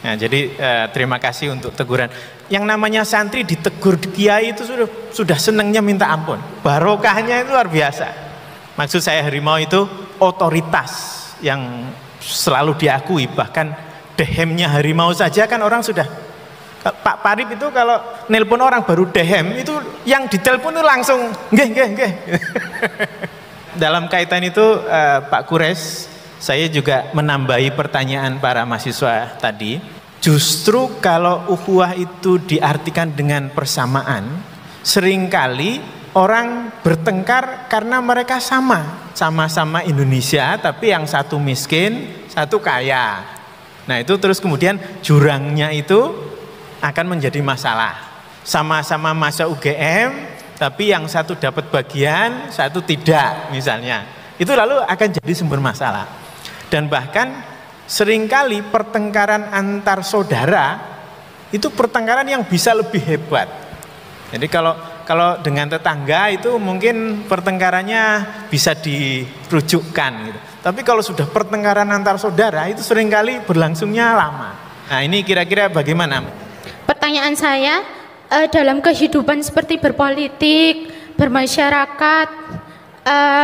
Nah, jadi terima kasih untuk teguran. Yang namanya santri ditegur kiai itu sudah senangnya minta ampun. Barokahnya itu luar biasa. Maksud saya harimau itu otoritas yang selalu diakui, bahkan dehemnya harimau saja kan orang sudah. Pak Parip itu kalau nelpon orang baru dehem itu yang ditelepon itu langsung nggih. Dalam kaitan itu Pak Quraisy, saya juga menambahi pertanyaan para mahasiswa tadi. Justru kalau ukhuwah itu diartikan dengan persamaan, seringkali orang bertengkar karena mereka sama-sama Indonesia, tapi yang satu miskin, satu kaya. Nah itu terus kemudian jurangnya itu akan menjadi masalah. Sama-sama masuk UGM, tapi yang satu dapat bagian, satu tidak misalnya. Itu lalu akan jadi sumber masalah. Dan bahkan seringkali pertengkaran antar saudara itu pertengkaran yang bisa lebih hebat. Jadi kalau dengan tetangga itu mungkin pertengkarannya bisa dirujukkan gitu. Tapi kalau sudah pertengkaran antar saudara itu seringkali berlangsungnya lama. Nah, ini kira-kira bagaimana? Pertanyaan saya, dalam kehidupan seperti berpolitik, bermasyarakat,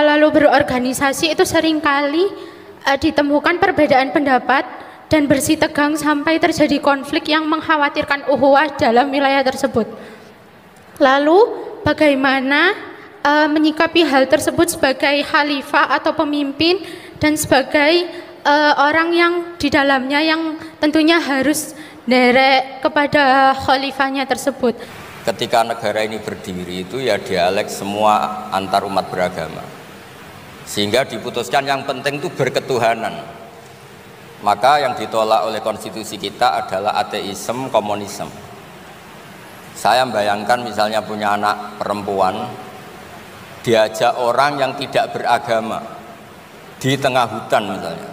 lalu berorganisasi itu seringkali ditemukan perbedaan pendapat dan bersitegang sampai terjadi konflik yang mengkhawatirkan ukhuwah dalam wilayah tersebut. Lalu bagaimana menyikapi hal tersebut sebagai khalifah atau pemimpin dan sebagai orang yang di dalamnya yang tentunya harus derek kepada khalifahnya tersebut. Ketika negara ini berdiri itu ya dialek semua antar umat beragama, sehingga diputuskan yang penting itu berketuhanan. Maka yang ditolak oleh konstitusi kita adalah ateisme, komunisme. Saya bayangkan misalnya punya anak perempuan, diajak orang yang tidak beragama di tengah hutan misalnya,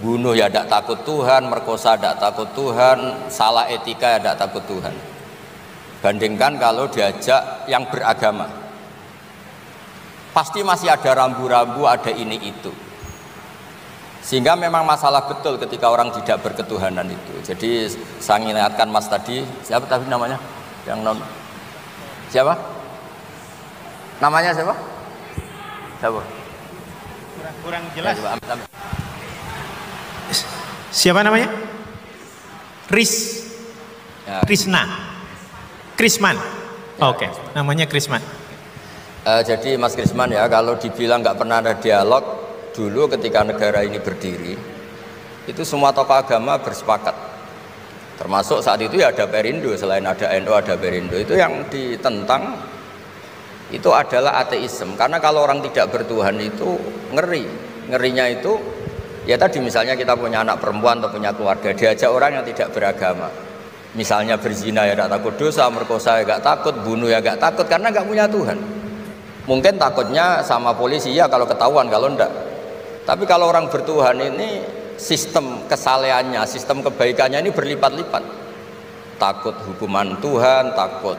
bunuh ya tidak takut Tuhan, merkosa tidak takut Tuhan, salah etika ya tidak takut Tuhan. Bandingkan kalau diajak yang beragama, pasti masih ada rambu-rambu, ada ini itu. Sehingga memang masalah betul ketika orang tidak berketuhanan itu. Jadi saya ingatkan Mas tadi, siapa tadi namanya? Yang non siapa? Namanya siapa? Siapa? Kurang jelas. Siapa namanya? Krisna. Krisman. Oke, namanya Krisman. Jadi Mas Krisman ya, kalau dibilang nggak pernah ada dialog dulu ketika negara ini berdiri, itu semua tokoh agama bersepakat. Termasuk saat itu ya ada Perindo, selain ada NU ada Perindo. Itu yang ditentang itu adalah ateisme. Karena kalau orang tidak bertuhan itu ngeri. Ngerinya itu ya tadi misalnya kita punya anak perempuan atau punya keluarga, diajak orang yang tidak beragama. Misalnya berzina ya tidak takut dosa, merkosa ya tidak takut, bunuh ya tidak takut karena nggak punya Tuhan. Mungkin takutnya sama polisi ya kalau ketahuan, kalau enggak. Tapi kalau orang bertuhan ini sistem kesalehannya, sistem kebaikannya ini berlipat-lipat. Takut hukuman Tuhan, takut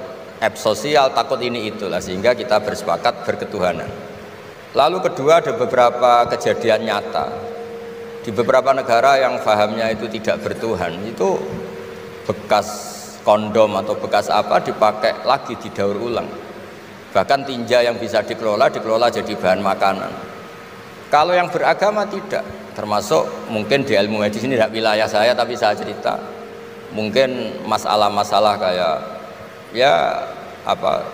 sosial, takut ini itulah, sehingga kita bersepakat berketuhanan. Lalu kedua, ada beberapa kejadian nyata di beberapa negara yang fahamnya itu tidak bertuhan, itu bekas kondom atau bekas apa dipakai lagi, didaur ulang. Bahkan tinja yang bisa dikelola jadi bahan makanan. Kalau yang beragama tidak, termasuk mungkin di ilmu medis ini tidak wilayah saya, tapi saya cerita mungkin masalah-masalah kayak ya apa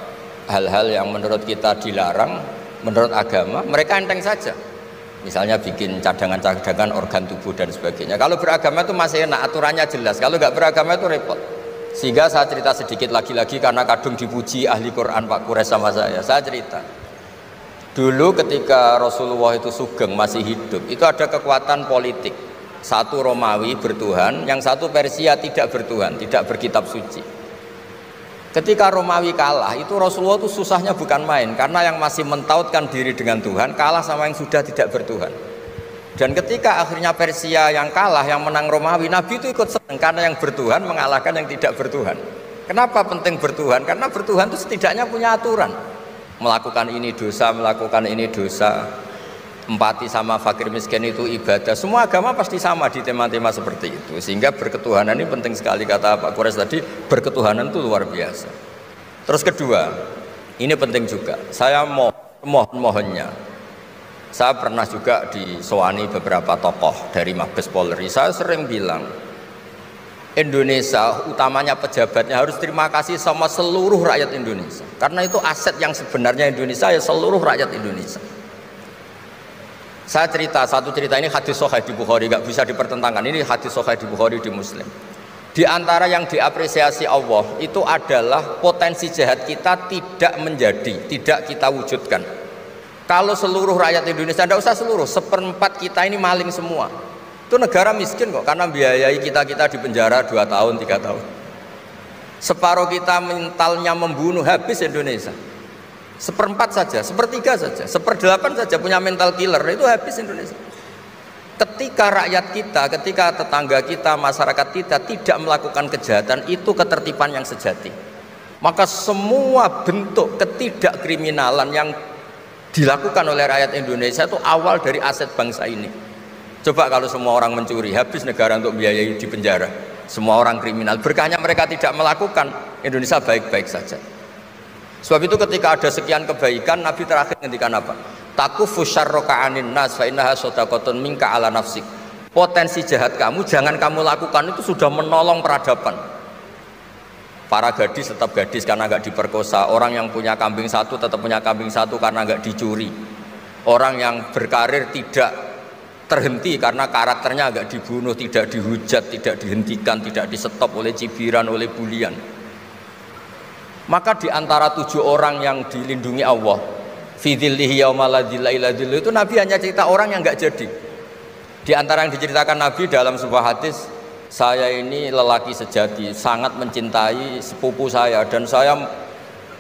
hal-hal yang menurut kita dilarang, menurut agama mereka enteng saja. Misalnya bikin cadangan-cadangan organ tubuh dan sebagainya. Kalau beragama itu masih enak, aturannya jelas. Kalau nggak beragama itu repot. Sehingga saya cerita sedikit lagi-lagi karena kadung dipuji ahli Quran Pak Kures sama saya cerita dulu ketika Rasulullah itu Sugeng masih hidup, itu ada kekuatan politik, satu Romawi bertuhan, yang satu Persia tidak bertuhan, tidak berkitab suci. Ketika Romawi kalah, itu Rasulullah itu susahnya bukan main, karena yang masih mentautkan diri dengan Tuhan kalah sama yang sudah tidak bertuhan. Dan ketika akhirnya Persia yang kalah, yang menang Romawi, Nabi itu ikut senang karena yang bertuhan mengalahkan yang tidak bertuhan. Kenapa penting bertuhan? Karena bertuhan itu setidaknya punya aturan. Melakukan ini dosa, melakukan ini dosa. Empati sama fakir miskin itu ibadah. Semua agama pasti sama di tema-tema seperti itu. Sehingga berketuhanan ini penting sekali, kata Pak Kures tadi, berketuhanan itu luar biasa. Terus kedua, ini penting juga. Saya mohonnya, saya pernah juga disowani beberapa tokoh dari Mabes Polri. Saya sering bilang, Indonesia utamanya pejabatnya harus terima kasih sama seluruh rakyat Indonesia, karena itu aset yang sebenarnya Indonesia ya seluruh rakyat Indonesia. Saya satu cerita ini hadis sahih di Bukhari, nggak bisa dipertentangkan. Ini hadis sahih di Bukhari, di Muslim. Di antara yang diapresiasi Allah itu adalah potensi jahat kita tidak kita wujudkan. Kalau seluruh rakyat Indonesia, tidak usah seluruh, 1/4 kita ini maling semua. Itu negara miskin kok, karena biayai kita di penjara 2 tahun, 3 tahun. Separuh kita mentalnya membunuh, habis Indonesia. 1/4 saja, 1/3 saja, 1/8 saja punya mental killer, itu habis Indonesia. Ketika rakyat kita, ketika tetangga kita, masyarakat kita tidak melakukan kejahatan, itu ketertiban yang sejati. Maka semua bentuk ketidakkriminalan yang dilakukan oleh rakyat Indonesia itu awal dari aset bangsa ini. Coba kalau semua orang mencuri, habis negara untuk biayai di penjara. Semua orang kriminal, berkahnya mereka tidak melakukan, Indonesia baik-baik saja. Sebab itu ketika ada sekian kebaikan, Nabi terakhir ngendikan apa? Takufu syarroka anin nas fa innaha shadaqatun minka ala nafsik. Potensi jahat kamu jangan kamu lakukan, itu sudah menolong peradaban. Para gadis tetap gadis karena nggak diperkosa. Orang yang punya kambing satu tetap punya kambing satu karena nggak dicuri. Orang yang berkarir tidak terhenti karena karakternya nggak dibunuh, tidak dihujat, tidak dihentikan, tidak disetop oleh cibiran, oleh bulian. Maka di antara 7 orang yang dilindungi Allah, fi dzillihi yauma la dzilla illa dzilluh, itu Nabi hanya cerita orang yang nggak jadi. Di antara yang diceritakan Nabi dalam sebuah hadis, saya ini lelaki sejati, sangat mencintai sepupu saya, dan saya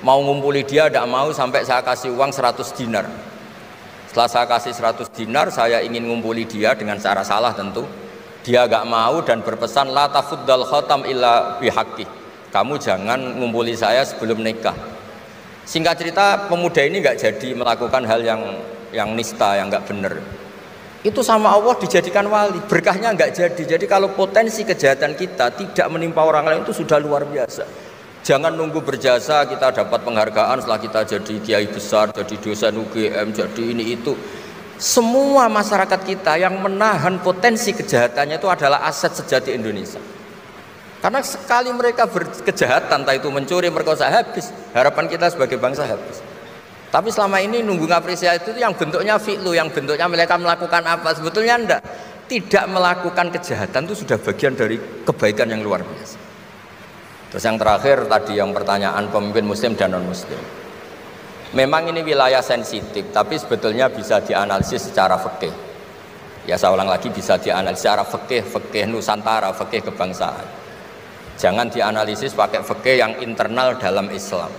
mau ngumpuli dia, tidak mau sampai saya kasih uang 100 dinar. Setelah saya kasih 100 dinar, saya ingin ngumpuli dia dengan cara salah tentu. Dia gak mau dan berpesan, la tafuddal khatam illa bihaqqi. Kamu jangan ngumpuli saya sebelum nikah. Singkat cerita, pemuda ini gak jadi melakukan hal yang nista, yang gak benar. Itu sama Allah dijadikan wali, berkahnya nggak jadi. Jadi kalau potensi kejahatan kita tidak menimpa orang lain itu sudah luar biasa. Jangan nunggu berjasa kita dapat penghargaan setelah kita jadi kiai besar, jadi dosen UGM, jadi ini itu. Semua masyarakat kita yang menahan potensi kejahatannya itu adalah aset sejati Indonesia. Karena sekali mereka berkejahatan, entah itu mencuri, merkosa, habis. Harapan kita sebagai bangsa habis. Tapi selama ini nunggu ngapresiasi itu yang bentuknya fi'lu, yang bentuknya mereka melakukan apa, sebetulnya enggak. Tidak melakukan kejahatan itu sudah bagian dari kebaikan yang luar biasa. Terus yang terakhir tadi yang pertanyaan pemimpin muslim dan non muslim. Memang ini wilayah sensitif, tapi sebetulnya bisa dianalisis secara fikih. Ya saya ulang lagi, bisa dianalisis secara fikih Nusantara, fikih kebangsaan. Jangan dianalisis pakai fikih yang internal dalam Islam.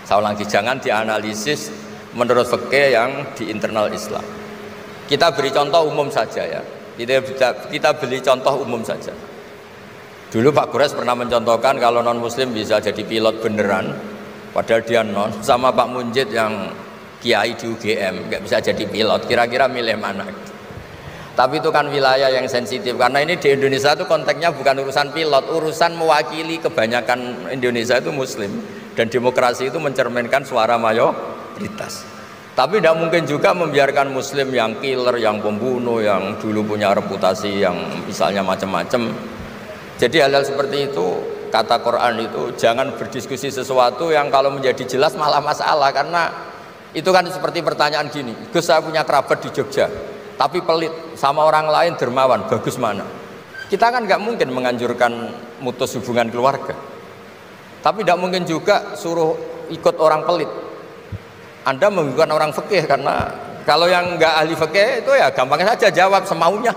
Saya ulang lagi, jangan dianalisis menurut fikih yang di internal Islam. Kita beri contoh umum saja ya. Kita beri contoh umum saja. Dulu Pak Gures pernah mencontohkan kalau non muslim bisa jadi pilot beneran, padahal dia non, sama Pak Munjid yang kiai di UGM nggak bisa jadi pilot. Kira-kira milih mana? Tapi itu kan wilayah yang sensitif karena ini di Indonesia itu konteksnya bukan urusan pilot, urusan mewakili kebanyakan Indonesia itu muslim. Dan demokrasi itu mencerminkan suara mayoritas. Tapi tidak mungkin juga membiarkan muslim yang killer, yang pembunuh, yang dulu punya reputasi yang misalnya macam-macam. Jadi hal-hal seperti itu, kata Quran itu jangan berdiskusi sesuatu yang kalau menjadi jelas malah masalah. Karena itu kan seperti pertanyaan gini, Gus saya punya kerabat di Jogja tapi pelit, sama orang lain dermawan, bagus mana? Kita kan nggak mungkin menganjurkan mutus hubungan keluarga. Tapi tidak mungkin juga suruh ikut orang pelit. Anda bukan orang fikih, karena kalau yang nggak ahli fikih itu ya gampang saja jawab semaunya.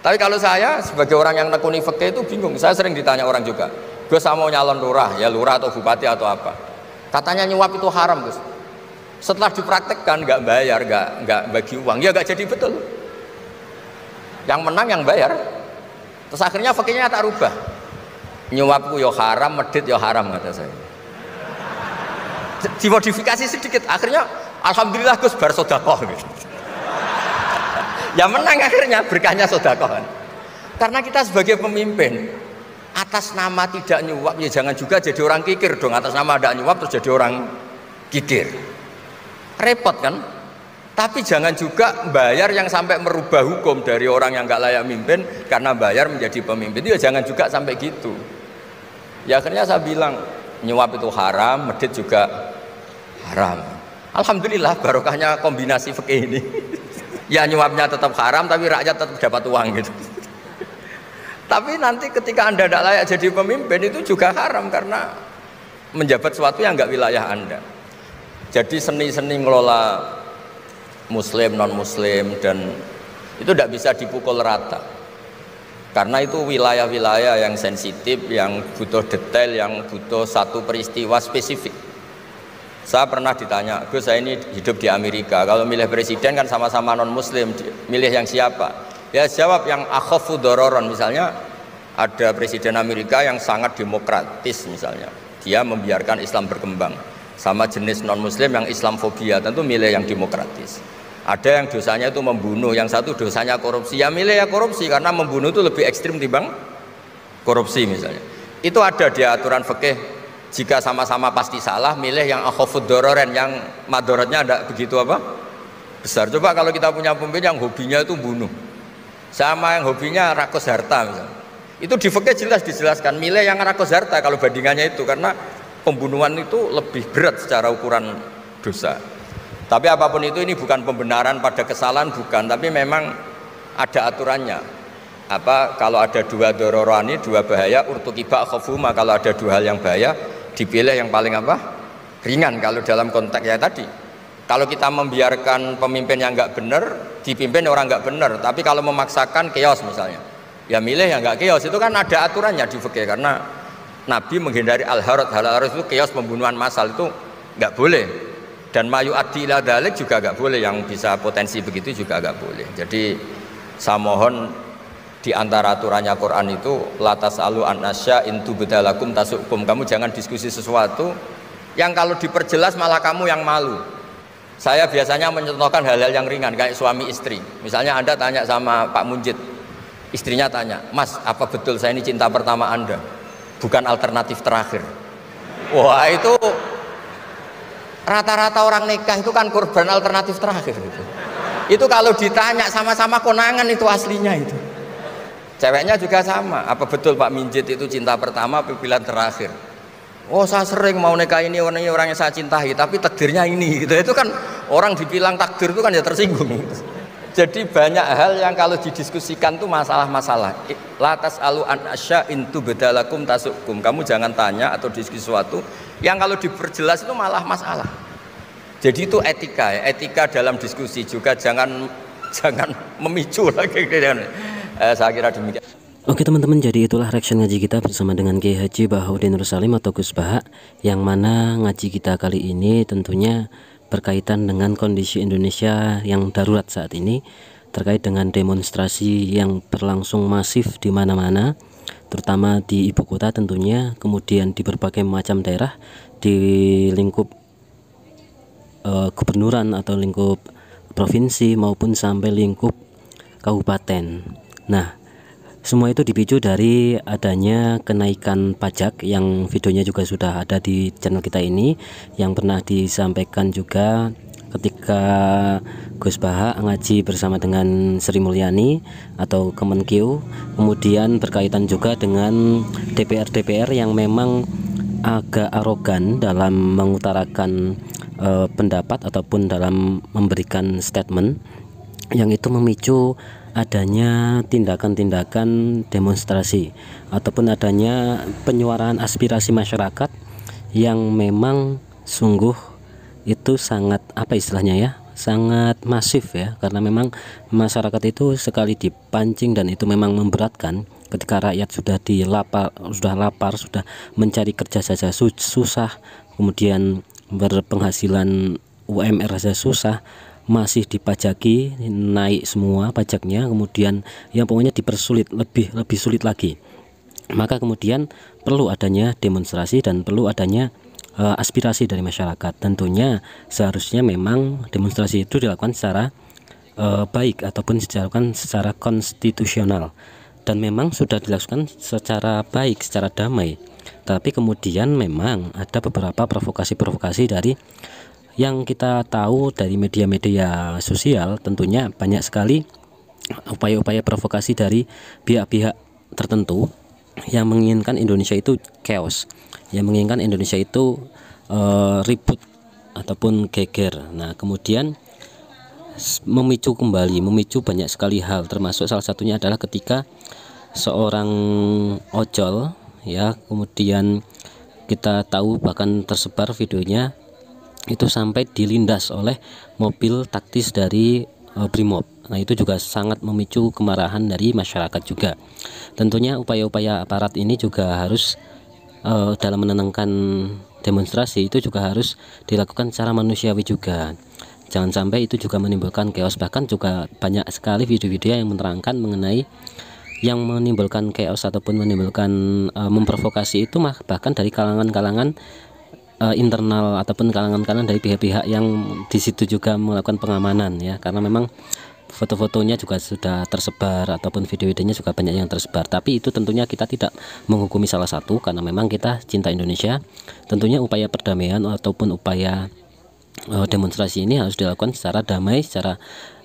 Tapi kalau saya sebagai orang yang nekuni fikih itu bingung. Saya sering ditanya orang juga, Gus saya mau nyalon lurah, ya lurah atau bupati atau apa. Katanya nyuap itu haram Gus. Setelah dipraktekkan nggak bayar, nggak bagi uang, ya nggak jadi betul. Yang menang yang bayar. Terus akhirnya fikihnya tak rubah. Nyuapku yo haram, medit yo haram kata saya. Dimodifikasi sedikit, akhirnya alhamdulillah Gus bar sedekah gitu. Ya menang akhirnya, berkahnya sedekah. Karena kita sebagai pemimpin atas nama tidak nyuap ya jangan juga jadi orang kikir dong. Atas nama tidak nyuap terus jadi orang kikir. Repot kan? Tapi jangan juga bayar yang sampai merubah hukum dari orang yang nggak layak mimpin karena bayar menjadi pemimpin. Ya jangan juga sampai gitu. Ya akhirnya saya bilang nyuap itu haram, medit juga haram. Alhamdulillah barokahnya kombinasi fikih ini. Ya nyuapnya tetap haram tapi rakyat tetap dapat uang gitu. Tapi nanti ketika Anda tidak layak jadi pemimpin itu juga haram karena menjabat sesuatu yang nggak wilayah Anda. Jadi seni-seni ngelola muslim, non muslim dan itu tidak bisa dipukul rata. Karena itu wilayah-wilayah yang sensitif, yang butuh detail, yang butuh satu peristiwa spesifik. Saya pernah ditanya, Gus saya ini hidup di Amerika, kalau milih presiden kan sama-sama non muslim, milih yang siapa? Ya jawab yang akhafu dororon. Misalnya ada presiden Amerika yang sangat demokratis misalnya, dia membiarkan Islam berkembang, sama jenis non muslim yang Islamfobia, tentu milih yang demokratis. Ada yang dosanya itu membunuh, yang satu dosanya korupsi, ya milih ya korupsi karena membunuh itu lebih ekstrim dibanding korupsi misalnya. Itu ada di aturan fikih, jika sama-sama pasti salah, milih yang akhafud dororen, yang madorotnya ada begitu apa? Besar. Coba kalau kita punya pemimpin yang hobinya itu bunuh, sama yang hobinya rakus harta misalnya, itu di fikih jelas dijelaskan milih yang rakus harta kalau bandingannya itu, karena pembunuhan itu lebih berat secara ukuran dosa. Tapi apapun itu, ini bukan pembenaran pada kesalahan, bukan, tapi memang ada aturannya. Apa kalau ada dua dororani, dua bahaya, urtukiba khafuma, kalau ada dua hal yang bahaya dipilih yang paling apa? Ringan. Kalau dalam konteks ya tadi, kalau kita membiarkan pemimpin yang nggak benar dipimpin orang nggak benar, tapi kalau memaksakan chaos misalnya, ya milih yang nggak chaos. Itu kan ada aturannya di fikih, karena Nabi menghindari al-harad. Al-harad itu chaos, pembunuhan massal, itu nggak boleh. Dan mayu adi ila dalik juga nggak boleh, yang bisa potensi begitu juga nggak boleh. Jadi saya mohon, di antara aturannya Quran itu latas alu anasya intu bedalakum tasukum, kamu jangan diskusi sesuatu yang kalau diperjelas malah kamu yang malu. Saya biasanya mencontohkan hal-hal yang ringan kayak suami istri. Misalnya Anda tanya sama Pak Munjid, istrinya tanya, Mas apa betul saya ini cinta pertama Anda, bukan alternatif terakhir? Wah, itu rata-rata orang nikah itu kan korban alternatif terakhir gitu. Itu kalau ditanya sama-sama konangan itu aslinya itu. Ceweknya juga sama, apa betul Pak Minjit itu cinta pertama atau pilihan terakhir? Oh saya sering mau nikah ini orang yang saya cintai, tapi takdirnya ini gitu. Itu kan orang dibilang takdir itu kan ya tersinggung gitu. Jadi banyak hal yang kalau didiskusikan tuh masalah-masalah. Latas alu an asya intu bedalakum tasukum, kamu jangan tanya atau diskusi sesuatu yang kalau diperjelas itu malah masalah. Jadi itu etika ya. Etika dalam diskusi juga jangan memicu lagi. Saya kira demikian. Oke teman-teman, jadi itulah reaction ngaji kita bersama dengan Kiai Haji Bahauddin Nur Salim atau Gus Baha, yang mana ngaji kita kali ini tentunya berkaitan dengan kondisi Indonesia yang darurat saat ini, terkait dengan demonstrasi yang berlangsung masif di mana-mana, terutama di ibu kota tentunya, kemudian di berbagai macam daerah di lingkup gubernuran atau lingkup provinsi maupun sampai lingkup kabupaten. Nah, semua itu dipicu dari adanya kenaikan pajak yang videonya juga sudah ada di channel kita ini, yang pernah disampaikan juga ketika Gus Baha ngaji bersama dengan Sri Mulyani atau Kemenkeu. Kemudian berkaitan juga dengan DPR yang memang agak arogan dalam mengutarakan pendapat ataupun dalam memberikan statement, yang itu memicu adanya tindakan-tindakan demonstrasi ataupun adanya penyuaraan aspirasi masyarakat yang memang sungguh itu sangat apa istilahnya ya, sangat masif ya, karena memang masyarakat itu sekali dipancing dan itu memang memberatkan ketika rakyat sudah lapar, sudah mencari kerja saja susah, kemudian berpenghasilan UMR saja susah, masih dipajaki, naik semua pajaknya, kemudian yang pokoknya dipersulit, lebih sulit lagi. Maka kemudian perlu adanya demonstrasi dan perlu adanya aspirasi dari masyarakat. Tentunya seharusnya memang demonstrasi itu dilakukan secara baik ataupun dilakukan secara konstitusional, dan memang sudah dilakukan secara baik, secara damai. Tapi kemudian memang ada beberapa provokasi dari yang kita tahu dari media-media sosial, tentunya banyak sekali upaya-upaya provokasi dari pihak-pihak tertentu yang menginginkan Indonesia itu chaos, yang menginginkan Indonesia itu ribut ataupun geger. Nah, kemudian memicu banyak sekali hal, termasuk salah satunya adalah ketika seorang ojol ya, kemudian kita tahu bahkan tersebar videonya itu sampai dilindas oleh mobil taktis dari Brimob. Nah, itu juga sangat memicu kemarahan dari masyarakat juga. Tentunya upaya-upaya aparat ini juga harus dalam menenangkan demonstrasi itu juga harus dilakukan secara manusiawi juga. Jangan sampai itu juga menimbulkan chaos. Bahkan juga banyak sekali video-video yang menerangkan mengenai yang menimbulkan chaos ataupun menimbulkan memprovokasi itu bahkan dari kalangan-kalangan internal ataupun kalangan-kalangan dari pihak-pihak yang di situ juga melakukan pengamanan ya, karena memang foto-fotonya juga sudah tersebar ataupun video-videonya juga banyak yang tersebar. Tapi itu tentunya kita tidak menghukumi salah satu, karena memang kita cinta Indonesia. Tentunya upaya perdamaian ataupun upaya demonstrasi ini harus dilakukan secara damai, secara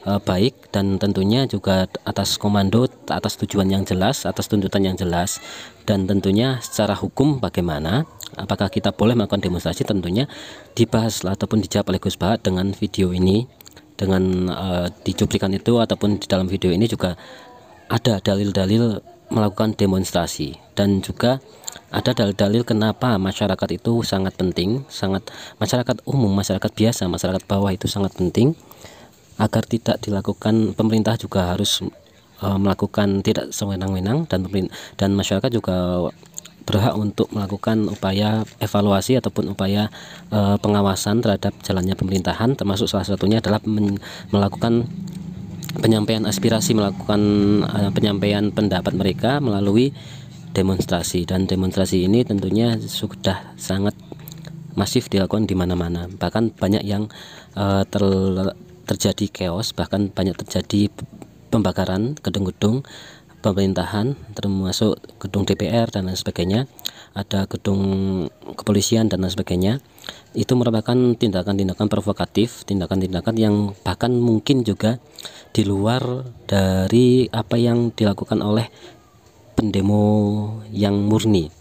baik, dan tentunya juga atas komando, atas tujuan yang jelas, atas tuntutan yang jelas. Dan tentunya secara hukum bagaimana, apakah kita boleh melakukan demonstrasi, tentunya dibahas ataupun dijawab oleh Gus Bahat dengan video ini, dengan di cuplikan itu ataupun di dalam video ini juga ada dalil-dalil melakukan demonstrasi, dan juga ada dalil-dalil kenapa masyarakat itu sangat penting, sangat masyarakat umum, masyarakat biasa, masyarakat bawah itu sangat penting agar tidak dilakukan. Pemerintah juga harus melakukan tidak sewenang-wenang, dan masyarakat juga berhak untuk melakukan upaya evaluasi ataupun upaya pengawasan terhadap jalannya pemerintahan, termasuk salah satunya adalah melakukan penyampaian aspirasi, melakukan penyampaian pendapat mereka melalui demonstrasi. Dan demonstrasi ini tentunya sudah sangat masif dilakukan di mana-mana. Bahkan banyak yang terjadi chaos, bahkan banyak terjadi pembakaran gedung-gedung pemerintahan, termasuk gedung DPR dan lain sebagainya, ada gedung kepolisian dan lain sebagainya. Itu merupakan tindakan-tindakan provokatif, tindakan-tindakan yang bahkan mungkin juga di luar dari apa yang dilakukan oleh pendemo yang murni.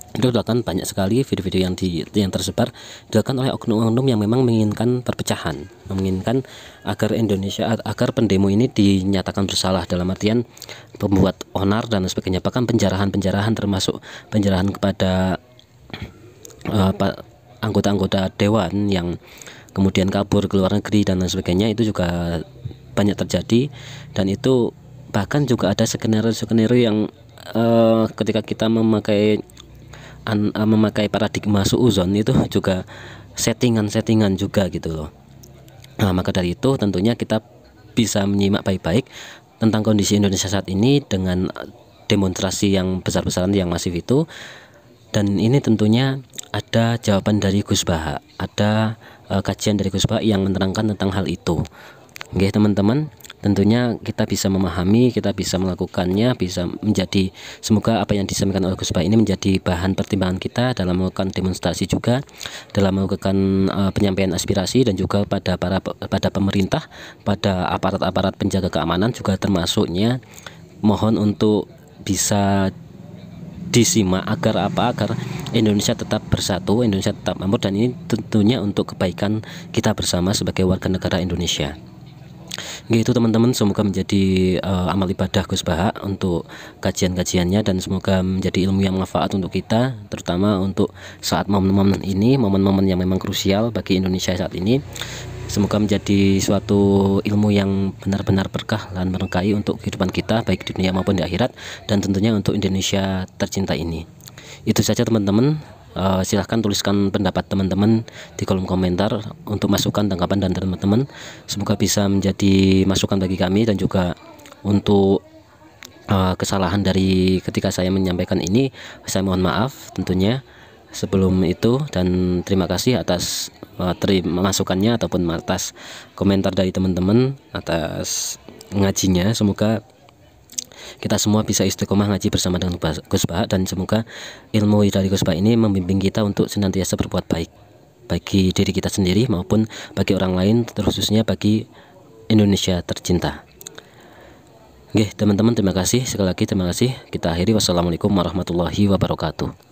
Itu dilakukan banyak sekali video-video yang tersebar dilakukan oleh oknum-oknum yang memang menginginkan perpecahan, menginginkan agar agar pendemo ini dinyatakan bersalah, dalam artian membuat onar dan sebagainya, bahkan penjarahan termasuk penjarahan kepada anggota-anggota dewan yang kemudian kabur ke luar negeri dan lain sebagainya. Itu juga banyak terjadi, dan itu bahkan juga ada skenario yang ketika kita memakai paradigma suuzon itu juga settingan juga gitu loh. Nah, maka dari itu tentunya kita bisa menyimak baik-baik tentang kondisi Indonesia saat ini dengan demonstrasi yang besar-besaran yang masif itu. Dan ini tentunya ada jawaban dari Gus Bahat, ada kajian dari Gus Bahat yang menerangkan tentang hal itu. Oke teman-teman, tentunya kita bisa memahami, kita bisa melakukannya, bisa menjadi, semoga apa yang disampaikan oleh Gus Bahat ini menjadi bahan pertimbangan kita dalam melakukan demonstrasi, juga dalam melakukan penyampaian aspirasi, dan juga pada pemerintah, pada aparat-aparat penjaga keamanan juga termasuknya. Mohon untuk bisa disimak agar Indonesia tetap bersatu, Indonesia tetap makmur, dan ini tentunya untuk kebaikan kita bersama sebagai warga negara Indonesia. Gitu teman-teman, semoga menjadi amal ibadah Gus Bahat untuk kajian-kajiannya, dan semoga menjadi ilmu yang manfaat untuk kita, terutama untuk saat momen-momen ini, momen-momen yang memang krusial bagi Indonesia saat ini. Semoga menjadi suatu ilmu yang benar-benar berkah dan berkahi untuk kehidupan kita, baik di dunia maupun di akhirat, dan tentunya untuk Indonesia tercinta ini. Itu saja teman-teman. Silahkan tuliskan pendapat teman-teman di kolom komentar untuk masukan, tanggapan dan teman-teman. Semoga bisa menjadi masukan bagi kami, dan juga untuk kesalahan dari ketika saya menyampaikan ini, saya mohon maaf tentunya sebelum itu. Dan terima kasih atas masukannya ataupun atas komentar dari teman-teman, atas ngajinya. Semoga kita semua bisa istiqomah ngaji bersama dengan Gus Bahat, dan semoga ilmu dari Gus Bahat ini membimbing kita untuk senantiasa berbuat baik bagi diri kita sendiri maupun bagi orang lain, terkhususnya bagi Indonesia tercinta. Oke teman-teman, terima kasih sekali lagi, terima kasih. Kita akhiri, wassalamualaikum warahmatullahi wabarakatuh.